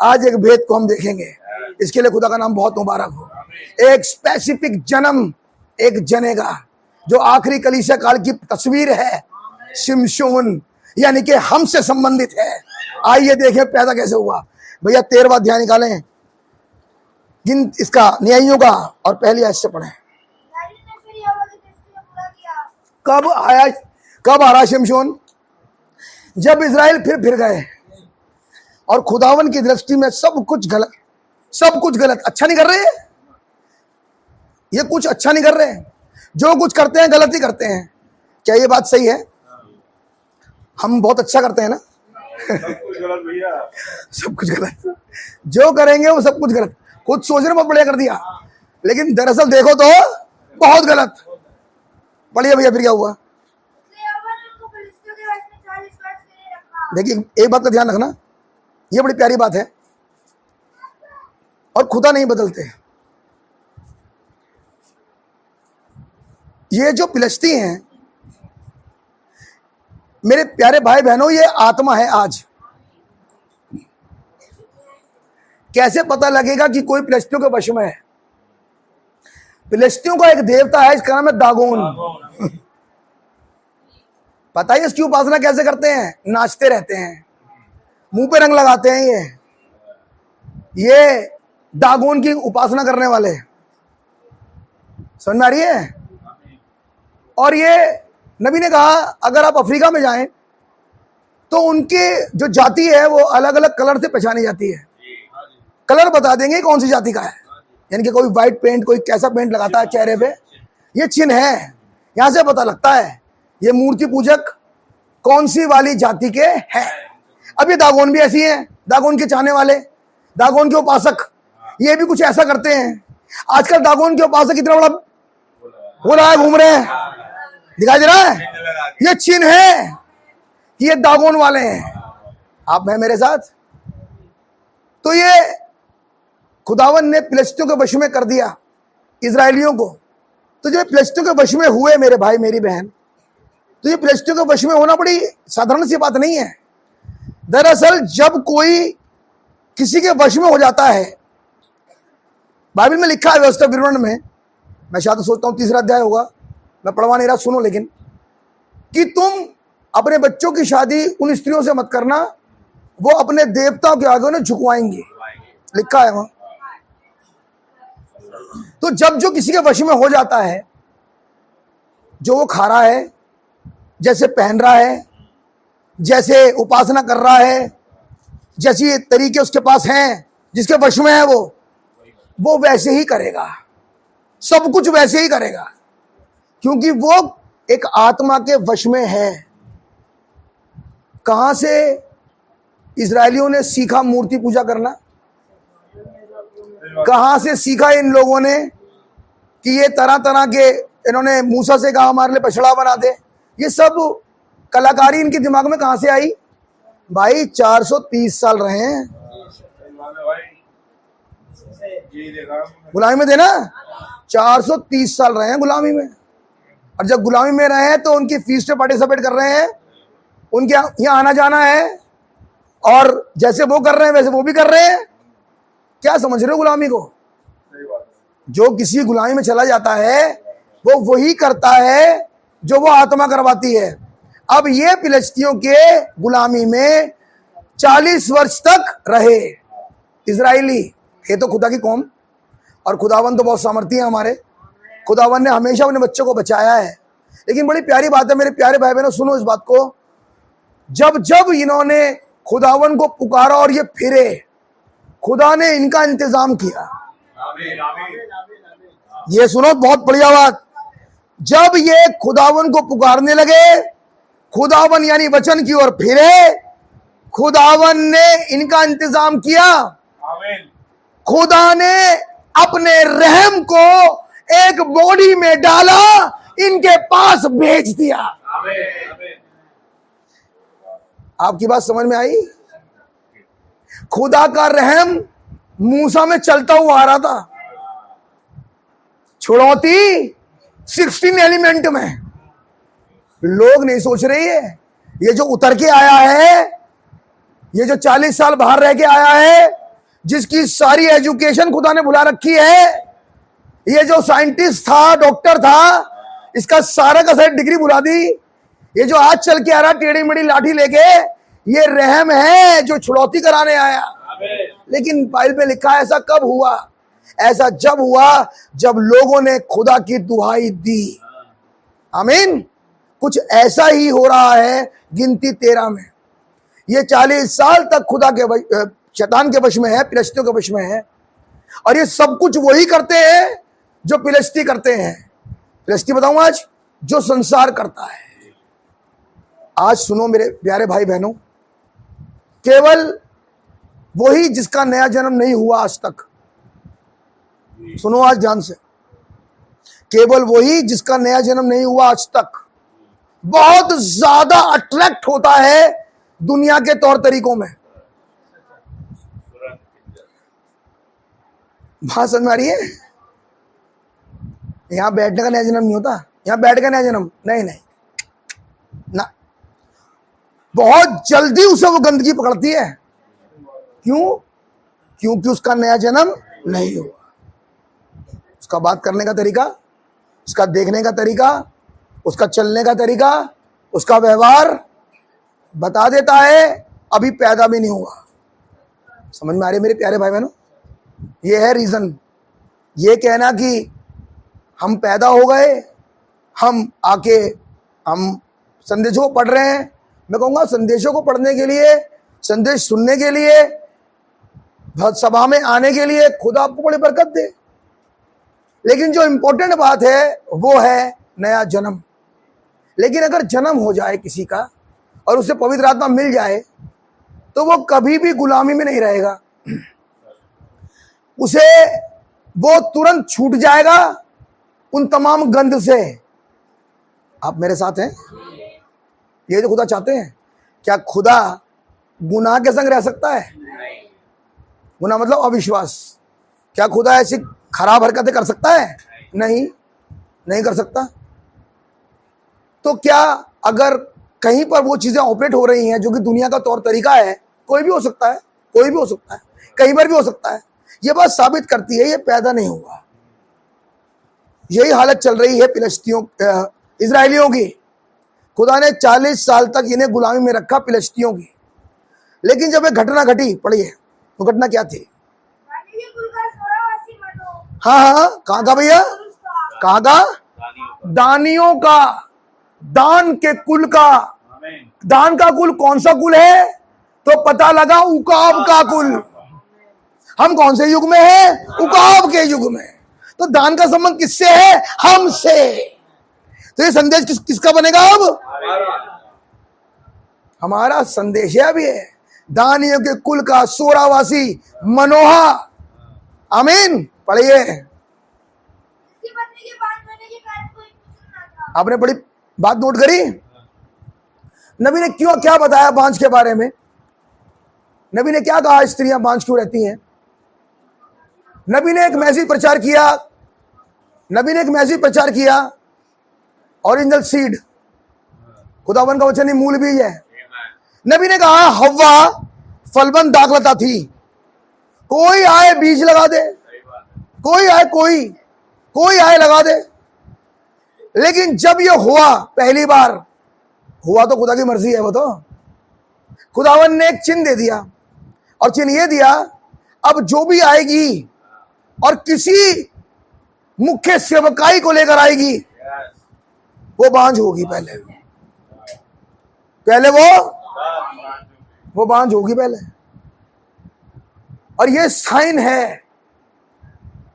आज एक भेद को हम देखेंगे, इसके लिए खुदा का नाम बहुत मुबारक हो। एक स्पेसिफिक जन्म एक जनेगा, जो आखिरी कलीसिया काल की तस्वीर है, शिमशोन, यानी कि हमसे संबंधित है। आइए देखें पैदा कैसे हुआ। भैया 13वां अध्याय निकालें जिन इसका न्यायियों का, और पहली आयत से पढ़ें। कब आ रहा शिमशोन? जब इजराइल फिर गए और खुदावन की दृष्टि में सब कुछ गलत, सब कुछ गलत। अच्छा नहीं कर रहे, ये कुछ अच्छा नहीं कर रहे, जो कुछ करते हैं गलत ही करते हैं। क्या ये बात सही है? हम बहुत अच्छा करते हैं ना? सब कुछ गलत भैया, सब कुछ गलत। जो करेंगे वो सब कुछ गलत। खुद सोचने में बढ़िया कर दिया, लेकिन दरअसल देखो तो बहुत गलत। पढ़िए भैया फिर क्या हुआ। देखिए एक बात का ध्यान रखना, ये बड़ी प्यारी बात है, और खुदा नहीं बदलते। ये जो फिलिस्ती हैं मेरे प्यारे भाई बहनों, ये आत्मा है। आज कैसे पता लगेगा कि कोई फिलिस्तियों के वश में है? फिलिस्तियों का एक देवता है, इसका नाम है दागोन। पता है इसकी उपासना कैसे करते हैं? नाचते रहते हैं, मुंह पे रंग लगाते हैं। ये दागोन की उपासना करने वाले, समझ में आ रही है? और ये नबी ने कहा अगर आप अफ्रीका में जाएं तो उनके जो जाति है वो अलग अलग कलर से पहचानी जाती है। कलर बता देंगे कौन सी जाति का है, यानी कि कोई वाइट पेंट, कोई कैसा पेंट लगाता है चेहरे पे, ये चिन्ह है। यहां से पता लगता है ये मूर्ति पूजक कौन सी वाली जाति के हैं। अब ये दागोन भी ऐसी हैं, दागोन के चाहने वाले, दागोन के उपासक, ये भी कुछ ऐसा करते हैं। आजकल दागोन के उपासक कितना बड़ा हो रहा है, घूम रहे हैं, दिखाई दे रहा है। ये चिन्ह है कि ये दागोन वाले हैं। आप हैं मेरे साथ? तो ये खुदावन ने फिलिस्तियों के वश में कर दिया इजराइलियों को। तो जब फिलिस्तियों के वश में हुए मेरे भाई मेरी बहन, तो ये फिलिस्तियों के वश में होना बड़ी साधारण सी बात नहीं है। दरअसल जब कोई किसी के वश में हो जाता है, बाइबल में लिखा है व्यवस्था विवरण में, मैं शायद सोचता हूँ 3रा अध्याय होगा, मैं पढ़वा नहीं रहा, सुनो लेकिन, कि तुम अपने बच्चों की शादी उन स्त्रियों से मत करना, वो अपने देवताओं के आगे उन्हें झुकवाएंगी, लिखा है वहां। तो जब जो किसी के वश में हो जाता है, जो वो खा रहा है, जैसे पहन रहा है, जैसे उपासना कर रहा है, जैसी तरीके उसके पास हैं, जिसके वश में है वो वैसे ही करेगा, सब कुछ वैसे ही करेगा, क्योंकि वो एक आत्मा के वश में है। कहां से इजरायलियों ने सीखा मूर्ति पूजा करना? कहां से सीखा इन लोगों ने कि ये तरह तरह के, इन्होंने मूसा से कहा हमारे लिए बछड़ा बना दे, ये सब कलाकारी इनके दिमाग में कहां से आई? भाई 430 साल रहे हैं गुलामी में, देना 430 साल रहे हैं गुलामी में। और जब गुलामी में रहे हैं तो उनकी फीस्ट पार्टिसिपेट कर रहे हैं, उनके यहाँ आना जाना है, और जैसे वो कर रहे हैं वैसे वो भी कर रहे हैं। क्या समझ रहे हो गुलामी को? जो किसी गुलामी में चला जाता है वो वही करता है जो वो आत्मा करवाती है। अब ये फिलिस्तियों के गुलामी में 40 वर्ष तक रहे इजराइली। ये तो खुदा की कौम, और खुदावन तो बहुत सामर्थी है हमारे। खुदावन ने हमेशा अपने बच्चों को बचाया है। लेकिन बड़ी प्यारी बात है मेरे प्यारे भाई बहनों, सुनो इस बात को। जब जब इन्होंने खुदावन को पुकारा और ये फिरे, खुदा ने इनका इंतजाम किया। ये सुनो बहुत बढ़िया बात। जब ये खुदावन को पुकारने लगे, खुदावन यानी वचन की ओर फिरे, खुदावन ने इनका इंतजाम किया। खुदा ने अपने रहम को एक बॉडी में डाला, इनके पास भेज दिया। आपकी बात समझ में आई? खुदा का रहम मूसा में चलता हुआ आ रहा था, छुड़ौती 16 एलिमेंट में। लोग नहीं सोच रहे है ये जो उतर के आया है, ये जो 40 साल बाहर रह के आया है, जिसकी सारी एजुकेशन खुदा ने भुला रखी है, ये जो साइंटिस्ट था, डॉक्टर था, इसका सारा का सारी डिग्री भुला दी। ये जो आज चल के आ रहा टेढ़ी मेढ़ी लाठी लेके, ये रहम है जो छुड़ौती कराने आया। लेकिन बाइबल में लिखा है ऐसा कब हुआ? ऐसा जब हुआ जब लोगों ने खुदा की दुहाई दी। आमीन। कुछ ऐसा ही हो रहा है गिनती 13 में। ये 40 साल तक खुदा के शैतान के वश में है, फिलिस्तियों के वश में है, और ये सब कुछ वही करते हैं जो फिलिस्ती करते हैं। फिलिस्ती बताऊं आज, जो संसार करता है। आज सुनो मेरे प्यारे भाई बहनों, केवल वही जिसका नया जन्म नहीं हुआ आज तक, सुनो आज ध्यान से, केवल वही जिसका नया जन्म नहीं हुआ आज तक बहुत ज्यादा अट्रैक्ट होता है दुनिया के तौर तरीकों में। बात समझ में आ रही है? यहां बैठने का नया जन्म नहीं होता, यहां बैठ का नया जन्म नहीं ना। बहुत जल्दी उसे वो गंदगी पकड़ती है। क्यों? क्योंकि उसका नया जन्म नहीं हुआ। उसका बात करने का तरीका, उसका देखने का तरीका, उसका चलने का तरीका, उसका व्यवहार बता देता है अभी पैदा भी नहीं हुआ। समझ में आ रही है मेरे प्यारे भाई बहनों? ये है रीजन। ये कहना कि हम पैदा हो गए, हम आके हम संदेशों को पढ़ रहे हैं। मैं कहूँगा संदेशों को पढ़ने के लिए, संदेश सुनने के लिए, सभा में आने के लिए खुदा आपको बड़ी बरकत दे। लेकिन जो इंपॉर्टेंट बात है वो है नया जन्म। लेकिन अगर जन्म हो जाए किसी का और उसे पवित्र आत्मा मिल जाए तो वो कभी भी गुलामी में नहीं रहेगा। उसे वो तुरंत छूट जाएगा उन तमाम गंध से। आप मेरे साथ हैं? ये जो खुदा चाहते हैं। क्या खुदा गुनाह के संग रह सकता है? गुनाह मतलब अविश्वास। क्या खुदा ऐसी खराब हरकतें कर सकता है? नहीं कर सकता। तो क्या अगर कहीं पर वो चीजें ऑपरेट हो रही हैं जो कि दुनिया का तौर तरीका है, कोई भी हो सकता है, कोई भी हो सकता है, कहीं पर भी हो सकता है, ये बात साबित करती है ये पैदा नहीं हुआ। यही हालत चल रही है फिलिस्तियों इजरायलियों की। खुदा ने 40 साल तक इन्हें गुलामी में रखा फिलिस्तियों की। लेकिन जब एक घटना घटी, पढ़िए वो घटना क्या थी? हाँ, कहाँ का भैया? कहाँ का? दानियों का, दान के कुल का। दान का कुल कौन सा कुल है? तो पता लगा उकाब का कुल। हम कौन से युग में हैं? उकाब के युग में। तो दान का संबंध किससे है? हमसे। तो ये संदेश किसका बनेगा अब? हमारा संदेश है अभी है दानियों के कुल का सोरावासी मनोहा। आमीन। पढ़िए। आपने बड़ी बात नोट करी? नबी ने क्या बताया बांझ के बारे में? नबी ने क्या कहा स्त्रियां बांझ क्यों रहती हैं? नबी ने एक मैसेज प्रचार किया। नबी ने एक मैसेज प्रचार किया, ओरिजिनल सीड, खुदावन का वचन ही मूल बीज है। नबी ने कहा हव्वा फलबंद दाखलता थी, कोई आए बीज लगा दे, कोई आए, कोई आए लगा दे। लेकिन जब ये हुआ पहली बार, हुआ तो खुदा की मर्जी है। वो तो खुदावन ने एक चिन्ह दे दिया, और चिन्ह ये दिया, अब जो भी आएगी और किसी मुख्य सेवकाई को लेकर आएगी, वो बांझ होगी। पहले वो बांझ होगी पहले। और ये साइन है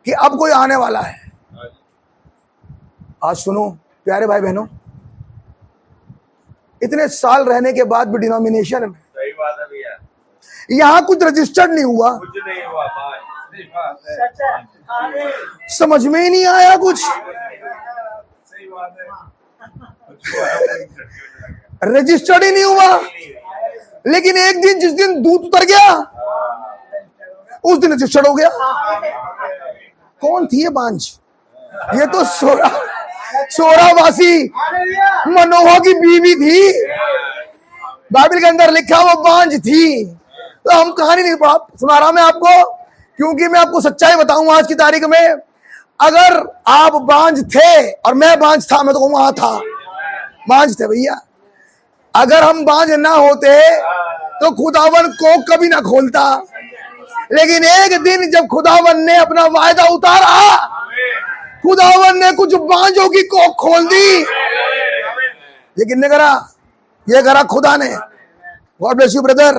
कि अब कोई आने वाला है। आज सुनो प्यारे भाई बहनों, इतने साल रहने के बाद भी डिनोमिनेशन में, सही बात है भैया, यहां कुछ रजिस्टर्ड नहीं हुआ, कुछ नहीं हुआ भाई, सही बात है, सच है। आमीन। समझ में ही नहीं आया कुछ, सही बात है, रजिस्टर्ड ही नहीं हुआ। लेकिन एक दिन जिस दिन दूध उतर गया, उस दिन रजिस्टर्ड हो गया। कौन थी ये बांझ? ये तो सोरावासी हालेलुया। मनोहा की बीवी थी। बाइबल के अंदर लिखा वो बांझ थी। तो हम कहानी नहीं सुना रहा मैं आपको, क्योंकि मैं आपको सच्चाई बताऊं आज की तारीख में। अगर आप बांझ थे और मैं बांझ था, मैं तो वहां था, बांझ थे भैया। अगर हम बांझ ना होते तो खुदावन को कभी ना खोलता। लेकिन एक दिन जब खुदावन ने अपना वायदा उतारा, खुदावन ने कुछ बांझों की कोख खोल दी। ये किसने करा? ये करा खुदा ने। God bless you brother.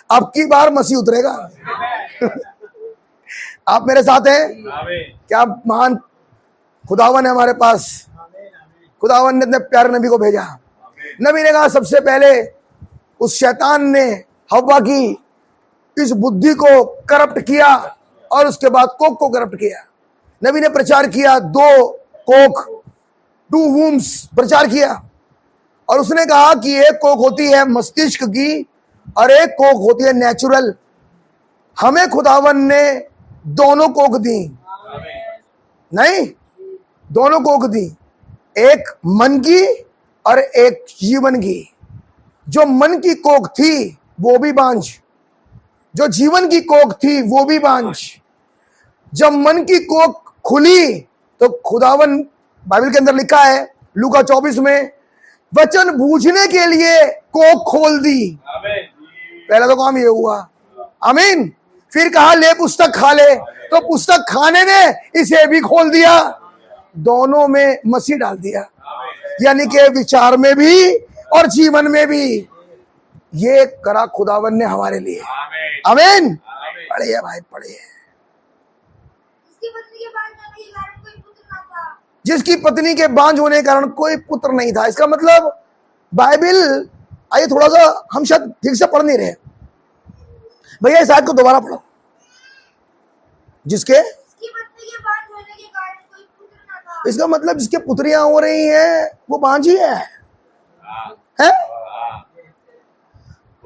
अब की बार मसीह उतरेगा। आप मेरे साथ हैं? क्या महान खुदावन है हमारे पास। खुदावन ने अपने प्यारे नबी को भेजा। नबी ने कहा सबसे पहले उस शैतान ने हव्वा की इस बुद्धि को करप्ट किया, और उसके बाद कोक को करप्ट किया। नबी ने प्रचार किया, 2 कोक, 2 वूम्स प्रचार किया। और उसने कहा कि एक कोक होती है मस्तिष्क की और एक कोक होती है नेचुरल। हमें खुदावन ने दोनों कोक दी, नहीं, दोनों कोक दी, एक मन की और एक जीवन की। जो मन की कोक थी वो भी बांझ, जो जीवन की कोक थी वो भी बांझ। जब मन की कोक खुली तो खुदावन, बाइबल के अंदर लिखा है लूका 24 में, वचन बूझने के लिए कोक खोल दी। पहला तो काम ये हुआ। आमीन। फिर कहा ले पुस्तक खा ले, तो पुस्तक खाने ने इसे भी खोल दिया। दोनों में मसीह डाल दिया, यानी कि विचार में भी और जीवन में भी। ये करा खुदावन ने हमारे लिए। आमीन। पढ़िए भाई, पढ़िए। जिसकी पत्नी के बांझ होने के कारण कोई पुत्र नहीं था। इसका मतलब बाइबल, आइए थोड़ा सा, हम शायद ठीक से पढ़ नहीं रहे भैया, इस आयत को दोबारा पढ़ो। जिसके पत्नी के बांझ होने के कारण कोई पुत्र ना था। इसका मतलब जिसके पुत्रियां हो रही हैं वो बांझ ही है?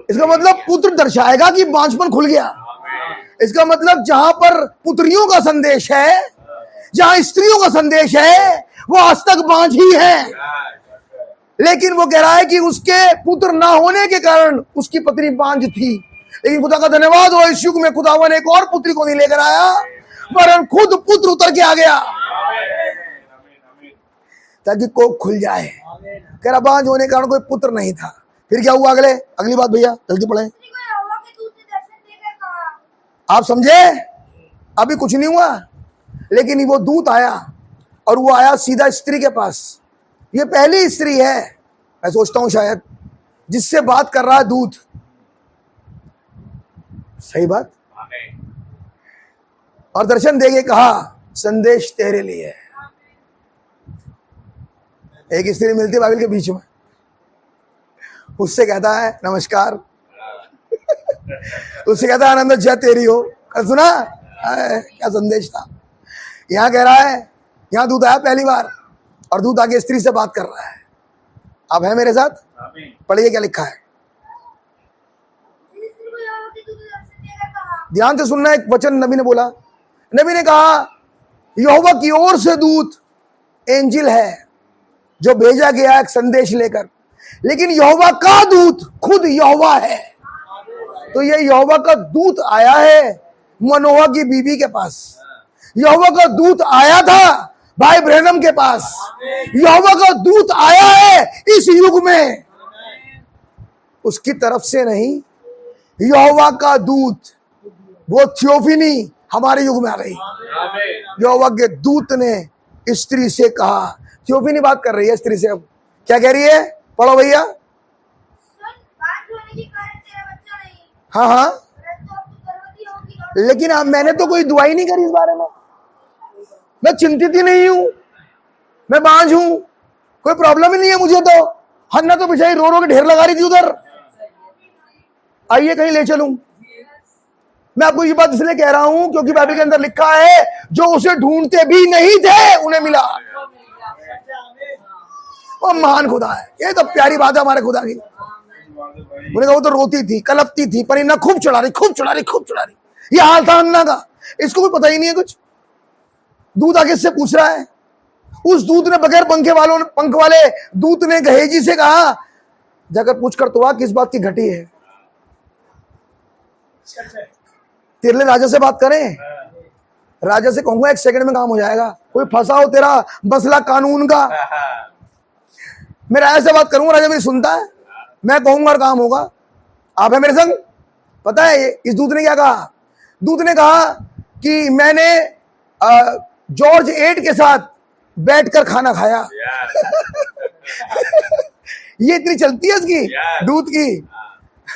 इसका मतलब पुत्र दर्शाएगा कि बांझपन खुल गया। इसका मतलब जहां पर पुत्रियों का संदेश है, जहां स्त्रियों का संदेश है, वो आज तक बांझ ही है। लेकिन वो कह रहा है कि उसके पुत्र ना होने के कारण उसकी पत्नी बांझ थी। लेकिन खुदा का धन्यवाद हो, इस युग में खुदावन एक और पुत्री को नहीं लेकर आया, वरन खुद पुत्र उतर के आ गया ताकि कोख खुल जाए। कह रहा बांझ होने के कारण कोई पुत्र नहीं था। फिर क्या हुआ? अगली बात भैया जल्दी पढ़े। आप समझे? अभी कुछ नहीं हुआ, लेकिन वो दूत आया, और वो आया सीधा स्त्री के पास। ये पहली स्त्री है, मैं सोचता हूं शायद, जिससे बात कर रहा है दूत। सही बात। और दर्शन देके कहा संदेश तेरे लिए है। एक स्त्री मिलती है बाइबल के बीच में, उससे कहता है नमस्कार। उससे कहता है आनंद जय तेरी हो। कल सुना क्या संदेश था? यहां कह रहा है, यहां दूत आया पहली बार, और दूत आगे स्त्री से बात कर रहा है। आप है मेरे साथ? पढ़िए क्या लिखा है, ध्यान से सुनना। एक वचन नबी ने बोला। नबी ने कहा यहोवा की ओर से दूत एंजिल है जो भेजा गया एक संदेश लेकर, लेकिन यहोवा का दूत खुद यहोवा है। तो ये यहोवा का दूत आया है मनोवा की बीवी के पास, यहोवा का दूत आया था भाई ब्रैनम के पास, यहोवा का दूत आया है इस युग में, उसकी तरफ से नहीं, यहोवा का दूत, वो थियोफनी हमारे युग में आ गई। यहोवा के दूत ने स्त्री से कहा, थियोफनी बात कर रही है स्त्री से, अब क्या कह रही है, पढ़ो भैया। हाँ हाँ, लेकिन अब मैंने तो कोई दुआई नहीं करी इस बारे में, मैं चिंतित ही नहीं हूं, मैं बांझ हूं, कोई प्रॉब्लम ही नहीं है मुझे तो। हन्ना तो बेचारी रो रो के ढेर लगा रही थी उधर, आइए कहीं ले चलूं। मैं आपको ये बात इसलिए कह रहा हूं क्योंकि बाइबल के अंदर लिखा है जो उसे ढूंढते भी नहीं थे उन्हें मिला। वो महान खुदा है, ये तो प्यारी बात है हमारे खुदा की। उन्हें कहा वो तो रोती थी, कलपती थी, पर इन्ना खूब चढ़ा रही, खूब चढ़ा रही, खूब चढ़ा रही। ये हाल था अन्ना का, इसको भी पता ही नहीं है कुछ। दूत आगे से पूछ रहा है, उस दूत ने बगैर पंख वाले दूत ने गहेजी से कहा, जाकर पूछ कर तो आ किस बात की घटी है। तेरे लिए राजा से बात करें, राजा से कहूंगा 1 सेकंड में काम हो जाएगा, कोई फंसा हो तेरा मसला कानून का, मैं राजा से बात करूंगा, राजा मेरी सुनता है, मैं कहूंगा और काम होगा। आप है मेरे संग। पता है इस दूत ने क्या कहा, दूत ने कहा कि मैंने जॉर्ज 8 के साथ बैठकर खाना खाया। ये इतनी चलती है इसकी दूत की।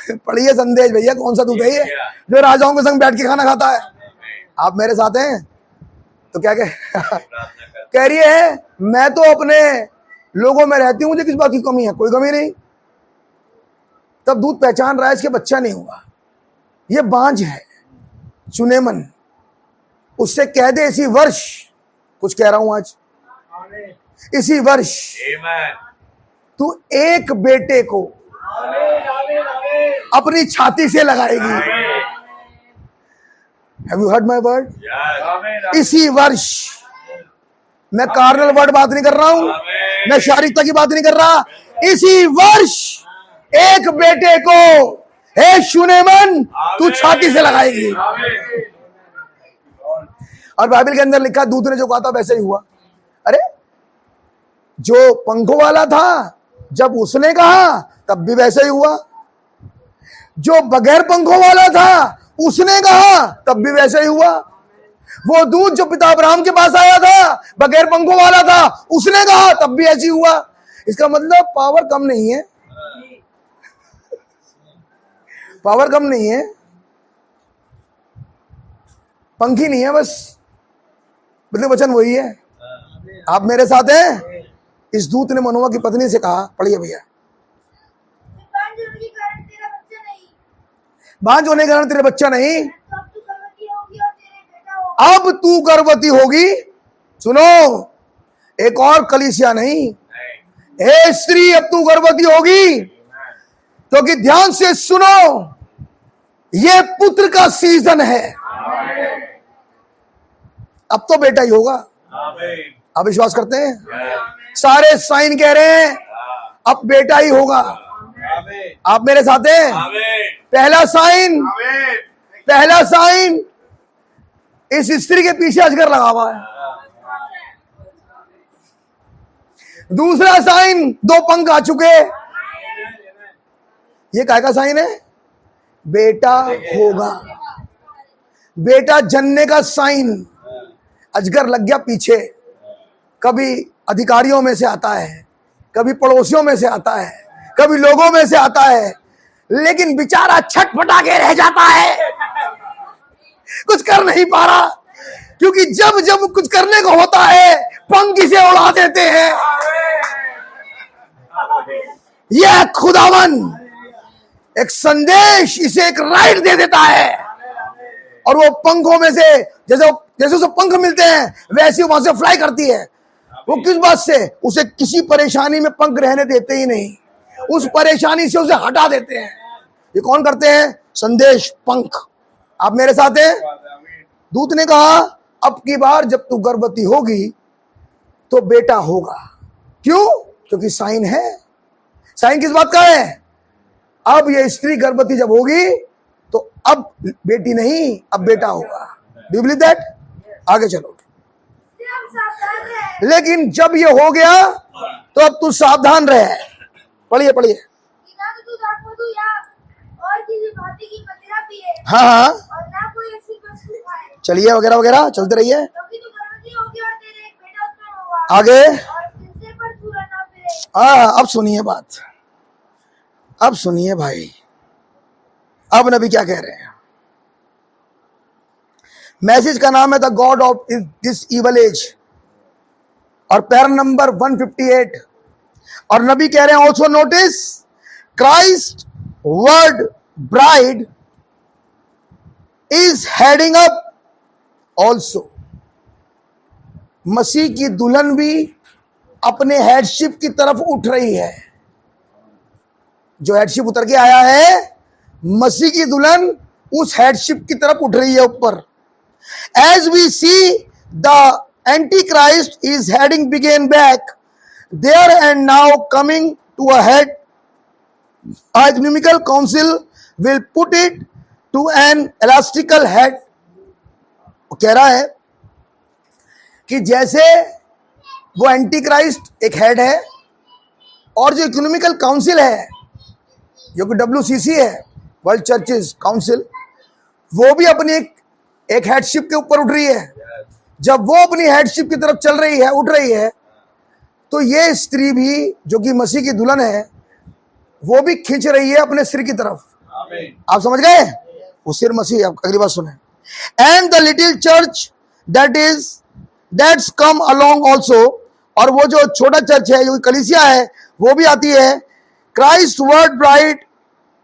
पढ़िए संदेश भैया, कौन सा दूत है ये जो राजाओं के संग बैठ के खाना खाता है। आप मेरे साथ हैं तो क्या कह रही है, मैं तो अपने लोगों में रहती हूं, मुझे किस बात की कमी है, कोई कमी नहीं। तब दूत पहचान रहा है इसके बच्चा नहीं हुआ, ये बांझ है, सुनेमन, उससे कह दे इसी वर्ष, कुछ कह रहा हूं आज, इसी वर्ष तू एक बेटे को अपनी छाती से लगाएगी। Have you heard my word? इसी वर्ष, मैं कार्नल वर्ड बात नहीं कर रहा हूं, मैं शारीरिकता की बात नहीं कर रहा, इसी वर्ष एक बेटे को हे सुनेमन तू छाती से लगाएगी। और बाइबल के अंदर लिखा दूत ने जो कहा था वैसे ही हुआ। अरे जो पंखों वाला था जब उसने कहा तब भी वैसे ही हुआ, जो बगैर पंखों वाला था उसने कहा तब भी वैसे ही हुआ। वो दूत जो पिता अब्राहम के पास आया था बगैर पंखों वाला था, उसने कहा तब भी ऐसी हुआ। इसका मतलब पावर कम नहीं है, पावर कम नहीं है, पंखी नहीं है, बस मतलब वचन वही है। आप मेरे साथ हैं। इस दूत ने मनोवा की पत्नी से कहा, पढ़िए भैया, बांझ होने के कारण तेरे बच्चा नहीं, अब तू गर्भवती होगी। सुनो, एक और कलीसिया नहीं, हे स्त्री अब तू गर्भवती होगी, क्योंकि ध्यान से सुनो, ये पुत्र का सीजन है। अब तो बेटा ही होगा। आप विश्वास करते हैं? सारे साइन कह रहे हैं अब बेटा ही होगा। आप मेरे साथ हैं? पहला साइन इस स्त्री के पीछे अजगर लगा हुआ है। दूसरा साइन 2 पंख आ चुके। ये काय का साइन है? बेटा होगा, बेटा जनने का साइन। अजगर लग गया पीछे, कभी अधिकारियों में से आता है, कभी पड़ोसियों में से आता है, कभी लोगों में से आता है, लेकिन बेचारा छटपटा के रह जाता है, कुछ कर नहीं पा रहा, क्योंकि जब जब कुछ करने को होता है पंख इसे उड़ा देते हैं। यह खुदावन एक संदेश, इसे एक राइट दे देता है, और वो पंखों में से जैसे उसे पंख मिलते हैं वैसे वहां से फ्लाई करती है। वो किस बात से? उसे किसी परेशानी में पंख रहने देते ही नहीं, उस परेशानी से उसे हटा देते हैं। ये कौन करते हैं? संदेश, पंख। आप मेरे साथ हैं? दूत ने कहा अब की बार जब तू गर्भवती होगी तो बेटा होगा। क्यों? क्योंकि साइन है। साइन किस बात का है? अब ये स्त्री गर्भवती जब होगी तो अब बेटी नहीं, अब बेटा होगा। Do you believe that? आगे चलो। लेकिन जब ये हो गया तो अब तू सावधान रहे। पढ़िए पढ़िए। ना तो दूध और मधु या और किसी भांति की मदिरा पिए हाँ हाँ, और ना कोई ऐसी वस्तु खाए, चलिए वगैरह वगैरह, चलते रहिए। क्योंकि तू गर्भवती होगी और तेरे एक बेटा उत्पन्न होगा आगे। और जिससे पर पूरा ना फिरे। हाँ, अब सुनिए बात, अब सुनिए भाई, अब नबी क्या कह रहे हैं। मैसेज का नाम है the god of this evil age, और पैरा नंबर 158, और नबी कह रहे हैं also notice Christ word bride is heading up also. मसीह की दुल्हन भी अपने हेडशिप की तरफ उठ रही है। जो हेडशिप उतर के आया है, मसीह की दुल्हन उस हेडशिप की तरफ उठ रही है ऊपर। As we see the Antichrist is heading begin back there and now coming to a head. A ecumenical council will put it to an elastical head. वो कह रहा है कि जैसे वो एंटीक्राइस्ट एक हेड है, और जो इकोनॉमिकल काउंसिल है जो कि WCC है, वर्ल्ड चर्चेज काउंसिल, वो भी अपनी एक हेडशिप के ऊपर उठ रही है। जब वो अपनी हेडशिप की तरफ चल रही है, उठ रही है, तो ये स्त्री भी जो कि मसीह की दुल्हन है, वो भी खींच रही है अपने सिर की तरफ। आप समझ गए? वो सिर मसीह। आप अगली बात सुने। And the little church that's come along also, और वो जो छोटा चर्च है, जो कलीसिया है, वो भी आती है। Christ word bride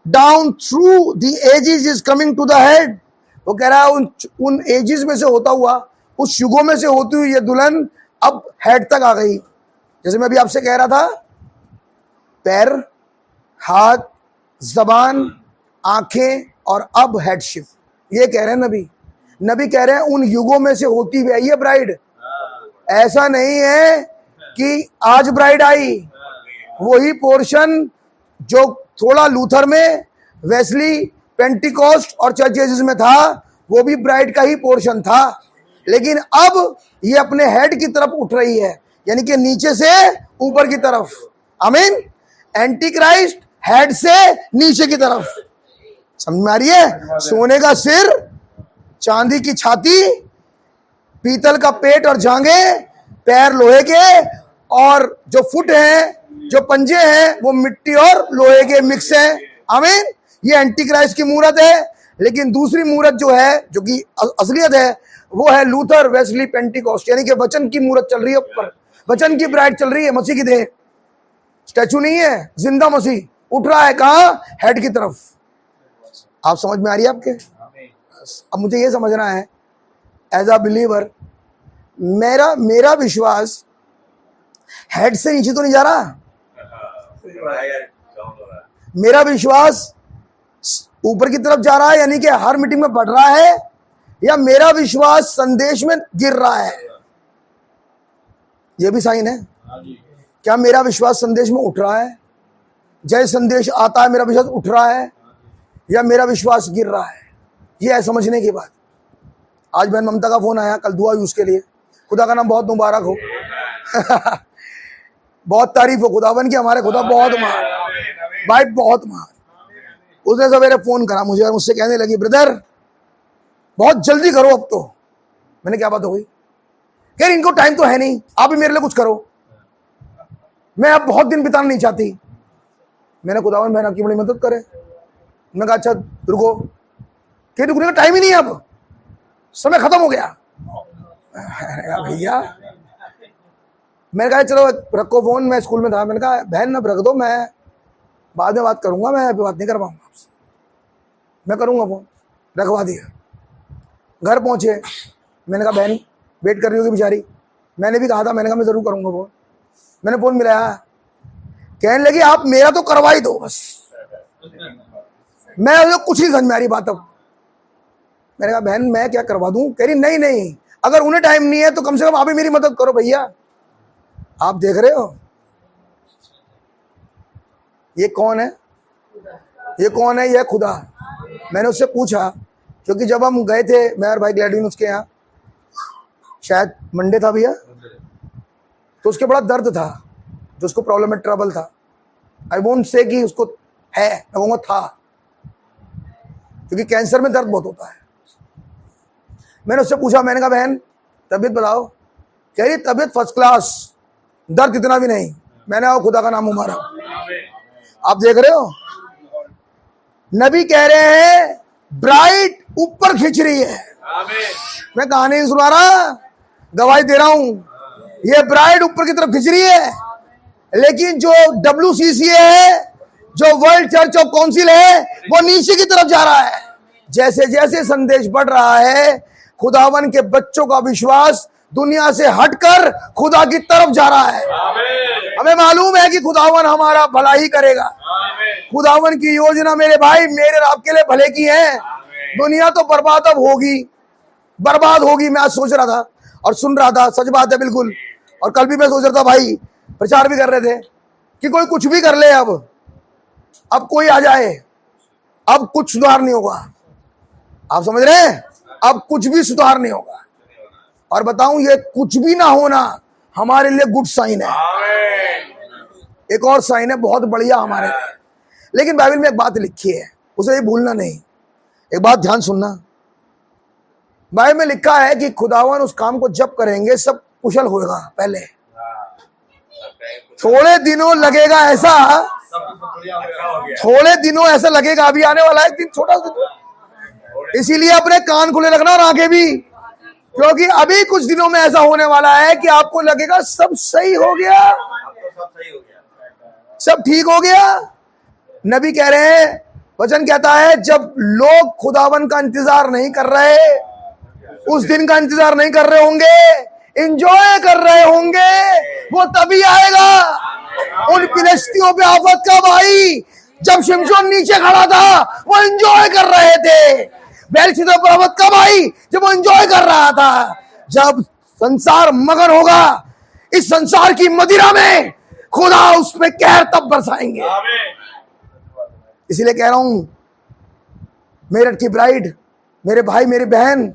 down through the ages is coming to the head. वो कह रहा है उन एजेस में से होता हुआ, उस युगों में से होती हुई ये दुल्हन अब हेड तक आ गई। जैसे मैं अभी आपसे कह रहा था, पैर, हाथ, जबान, आंखें, और अब हेडशिप। ये कह रहे हैं नबी। नबी कह रहे हैं उन युगों में से होती हुई आई है ब्राइड। ऐसा नहीं है कि आज ब्राइड आई। वही पोर्शन जो थोड़ा लूथर में, वेस्ली, पेंटिकॉस्ट और चर्चेज में था, वो भी ब्राइड का ही पोर्शन था। लेकिन अब ये अपने हेड की तरफ उठ रही है, यानी कि नीचे से ऊपर की तरफ। आमीन। एंटी क्राइस्ट हेड से नीचे की तरफ। समझ में आ रही है? सोने का सिर, चांदी की छाती, पीतल का पेट और जांघे, पैर लोहे के, और जो फुट हैं, जो पंजे हैं, वो मिट्टी और लोहे के मिक्स हैं। आमीन। ये एंटी क्राइस्ट की मूरत है। लेकिन दूसरी मूरत जो है, जो कि असलियत है, वो है लूथर, वेस्ली, पेंटिकॉस्ट, यानी कि वचन की मूरत चल रही है ऊपर। वचन की ब्राइड चल रही है, मसीह की देह। स्टैचू नहीं है, जिंदा मसीह उठ रहा है। कहां? हेड की तरफ। आप समझ में आ रही है आपके? अब मुझे ये समझना है, एज अ बिलीवर, मेरा विश्वास हेड से नीचे तो नहीं जा रहा। मेरा विश्वास ऊपर की तरफ जा रहा है, यानी कि हर मीटिंग में बढ़ रहा है, या मेरा विश्वास संदेश में गिर रहा है? यह भी साइन है। क्या मेरा विश्वास संदेश में उठ रहा है? जय संदेश आता है, मेरा विश्वास उठ रहा है, या मेरा विश्वास गिर रहा है? यह है समझने की बात। आज बहन ममता का फोन आया, कल दुआ हुई उसके लिए। खुदा का नाम बहुत मुबारक हो। बहुत तारीफ हो खुदावन की। हमारे खुदा बहुत महान भाई, बहुत महान। उसने सवेरे फोन करा मुझे और मुझसे कहने लगी, ब्रदर बहुत जल्दी करो अब तो। मैंने क्या बात हो गई? कह रही इनको टाइम तो है नहीं, आप भी मेरे लिए कुछ करो, मैं अब बहुत दिन बिताना नहीं चाहती। मैंने खुदावन बहन आपकी बड़ी मदद करे। मैंने कहा अच्छा रुको। कह रुकने का टाइम ही नहीं है, अब समय खत्म हो गया। भैया मैंने कहा चलो रखो फोन। मैं स्कूल में था। मैंने कहा बहन अब रख दो, मैं बाद में बात करूंगा, मैं अभी बात नहीं कर पाऊंगा आपसे, मैं करूंगा फोन। रखवा दिया। घर पहुंचे, मैंने कहा बहन वेट कर रही होगी बेचारी। मैंने भी कहा था, मैंने कहा मैं जरूर करूंगा फोन। मैंने फोन मिलाया, कहने लगी आप मेरा तो करवा ही दो बस। मैं कुछ नहीं समझ में आ रही बात। अब मैंने कहा बहन मैं क्या करवा दूं? कह रही नहीं नहीं, अगर उन्हें टाइम नहीं है तो कम से कम आप ही मेरी मदद करो। भैया आप देख रहे हो ये कौन है? ये कौन है? ये खुदा। मैंने उससे पूछा, क्योंकि जब हम गए थे मैं और भाई ग्लैडविन उसके यहाँ, शायद मंडे था भैया, तो उसके बड़ा दर्द था, जो उसको प्रॉब्लम में ट्रबल था। आई वोंट से कि उसको है, मैं कहूँगा था, क्योंकि कैंसर में दर्द बहुत होता है। मैंने उससे पूछा, मैंने कहा बहन तबीयत बताओ। कह रही तबीयत फर्स्ट क्लास, दर्द इतना भी नहीं। मैंने कहा खुदा का नाम मुबारक। आप देख रहे हो, नबी कह रहे हैं ब्राइड ऊपर खींच रही है। मैं कहानी नहीं सुना रहा, गवाही दे रहा हूं, ये ब्राइड ऊपर की तरफ खींच रही है। लेकिन जो WCC है, जो वर्ल्ड चर्च ऑफ काउंसिल है, वो नीचे की तरफ जा रहा है। जैसे जैसे संदेश बढ़ रहा है, खुदावन के बच्चों का विश्वास दुनिया से हटकर खुदा की तरफ जा रहा है। हमें मालूम है कि खुदावन हमारा भला ही करेगा। खुदावन की योजना मेरे भाई मेरे और आपके लिए भले की है। दुनिया तो बर्बाद अब होगी, बर्बाद होगी। मैं आज सोच रहा था और सुन रहा था, सच बात है बिल्कुल। और कल भी मैं सोच रहा था, भाई प्रचार भी कर रहे थे कि कोई कुछ भी कर ले, अब कोई आ जाए, अब कुछ सुधार नहीं होगा। आप समझ रहे हैं, अब कुछ भी सुधार नहीं होगा। और बताऊं, ये कुछ भी ना होना हमारे लिए गुड साइन है, एक और साइन है बहुत बढ़िया हमारे लिए। लेकिन बाइबल में एक बात लिखी है, उसे ये भूलना नहीं। एक बात ध्यान सुनना, बाइबल में लिखा है कि खुदावन उस काम को जब करेंगे सब कुशल होगा। पहले थोड़े दिनों लगेगा, ऐसा थोड़े दिनों ऐसा लगेगा, अभी आने वाला है एक दिन, छोटा दिन। इसीलिए अपने कान खुले रखना और आंखें भी, क्योंकि अभी कुछ दिनों में ऐसा होने वाला है कि आपको लगेगा सब सही हो गया, सब ठीक हो गया। नबी कह रहे हैं, वचन कहता है, जब लोग खुदावन का इंतजार नहीं कर रहे, उस दिन का इंतजार नहीं कर रहे होंगे, एंजॉय कर रहे होंगे, वो तभी आएगा। उन फिलिस्तीयों पे आफत का भाई, जब शिमशोन नीचे खड़ा था वो एंजॉय कर रहे थे। बेलशस्सर पर आफत का भाई, जब वो एंजॉय कर रहा था। जब संसार मगन होगा इस संसार की मदिरा में, खुदा उसमें कहर तब बरसाएंगे। इसीलिए कह रहा हूं, मेरठ की ब्राइड, मेरे भाई मेरी बहन,